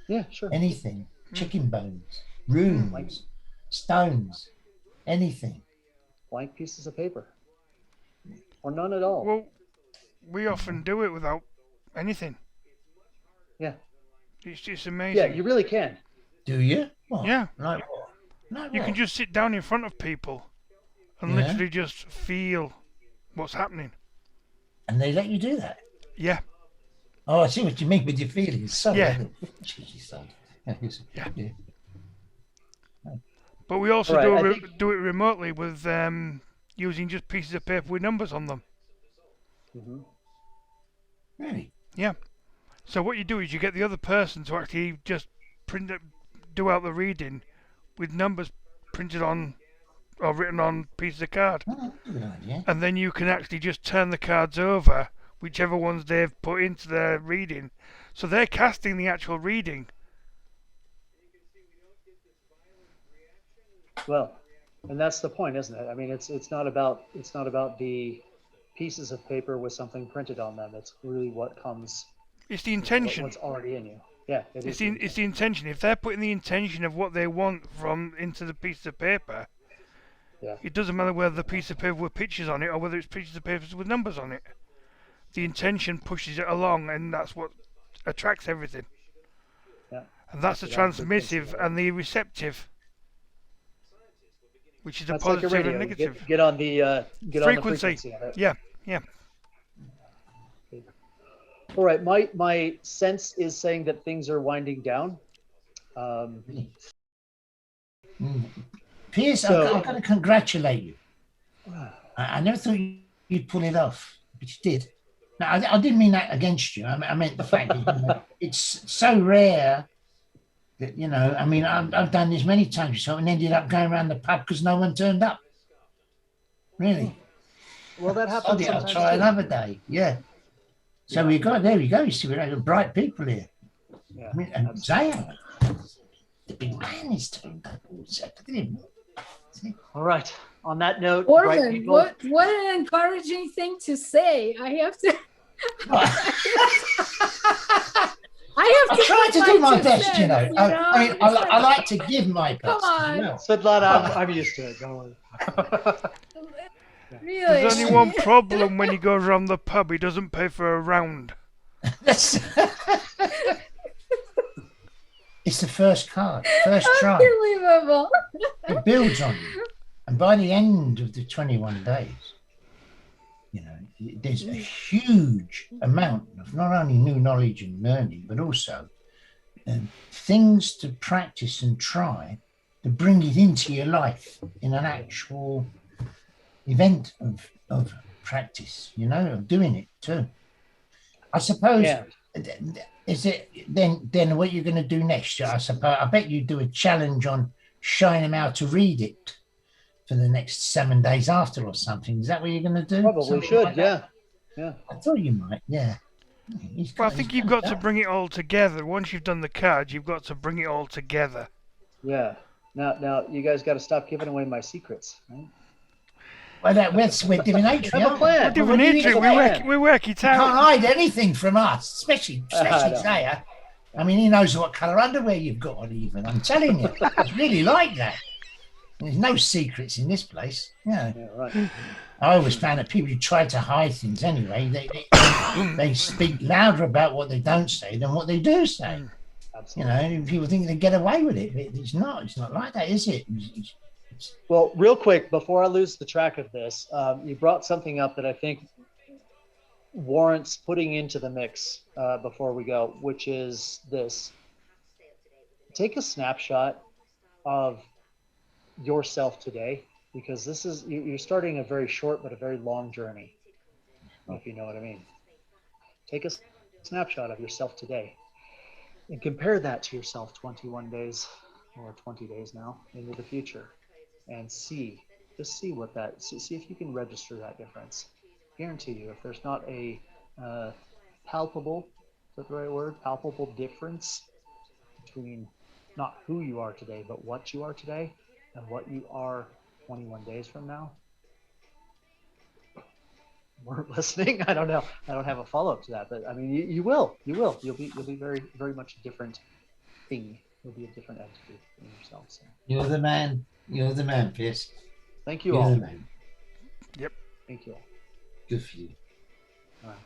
Yeah, sure. Anything. Chicken bones, runes, stones, anything. Blank pieces of paper. Or none at all. Well, we often do it without anything. Yeah. It's just amazing. Yeah, you really can. Do you? What? Yeah. Like what? Like you what? can just sit down in front of people and literally just feel what's happening. And they let you do that? Yeah. Oh, I see what you mean with your feelings. So, yeah. Yeah. But we also do it remotely with using just pieces of paper with numbers on them. Mm-hmm. Really? Yeah. So what you do is you get the other person to actually just do out the reading with numbers printed on or written on pieces of card. Oh, good idea. And then you can actually just turn the cards over, whichever ones they've put into their reading. So they're casting the actual reading. Well, and that's the point, isn't it? I mean, it's not about the pieces of paper with something printed on them. It's really what comes. It's the intention. What's already in you. Yeah, it's the intention. If they're putting the intention of what they want into the piece of paper, it doesn't matter whether the piece of paper with pictures on it or whether it's pieces of paper with numbers on it. The intention pushes it along, and that's what attracts everything. Yeah. And that's the transmissive and the receptive, which is the positive like and negative. Get on the frequency. Of it. Yeah. All right, my sense is saying that things are winding down. Piers, I've got to congratulate you. I never thought you'd pull it off, but you did. No, I didn't mean that against you. I meant the fact that it's so rare that, I mean, I've done this many times and ended up going around the pub because no one turned up. Really? Well, that happens sometimes. I'll try another day. Yeah. So there we go. You see, we're bright people here. Yeah. I mean, and Zion, the big man is turned up. Look at him. All right. On that note, Orman, what an encouraging thing to say. I have to. I try to do my best, I mean, I like to give my best. Come on. Svetlana, I'm used to it. Don't worry. Really? There's only one problem when he goes around the pub. He doesn't pay for a round. It's the first card, first try. Unbelievable. It builds on you. And by the end of the 21 days, there's a huge amount of not only new knowledge and learning, but also things to practice and try to bring it into your life in an actual event of practice, of doing it too. I suppose, is it then what you're going to do next? I bet you do a challenge on showing them how to read it for the next 7 days after or something. Is that what you're going to do? Probably Something should, like that? yeah. I thought you might, yeah. Well, I think you've got to bring it all together. Once you've done the cards, you've got to bring it all together. Yeah. Now, you guys got to stop giving away my secrets. Right? Well, we're divinatory. Have a plan. We're divinatory. We work it You out. can't hide anything from us, especially Zaya. I mean, he knows what colour underwear you've got on even. I'm telling you. It's really like that. There's no secrets in this place. Yeah, right. I always found that people who try to hide things anyway, they speak louder about what they don't say than what they do say. Absolutely. You know, people think they get away with it. It's not like that, is it? Well, real quick, before I lose the track of this, you brought something up that I think warrants putting into the mix before we go, which is this. Take a snapshot of yourself today, because this is, you're starting a very short but a very long journey, if you know what I mean. Take a snapshot of yourself today and compare that to yourself 21 days or 20 days now into the future, and see what that, see if you can register that difference. Guarantee you, if there's not a palpable, is that the right word, palpable difference between not who you are today but what you are today and what you are 21 days from now, weren't listening. I don't know. I don't have a follow-up to that, but I mean, you will. You'll be very, very much a different thing. You'll be a different entity in yourself. So. You're the man. You're the man, Pierce. Thank you You're all. the man. Yep. Thank you all. Good for you. All right.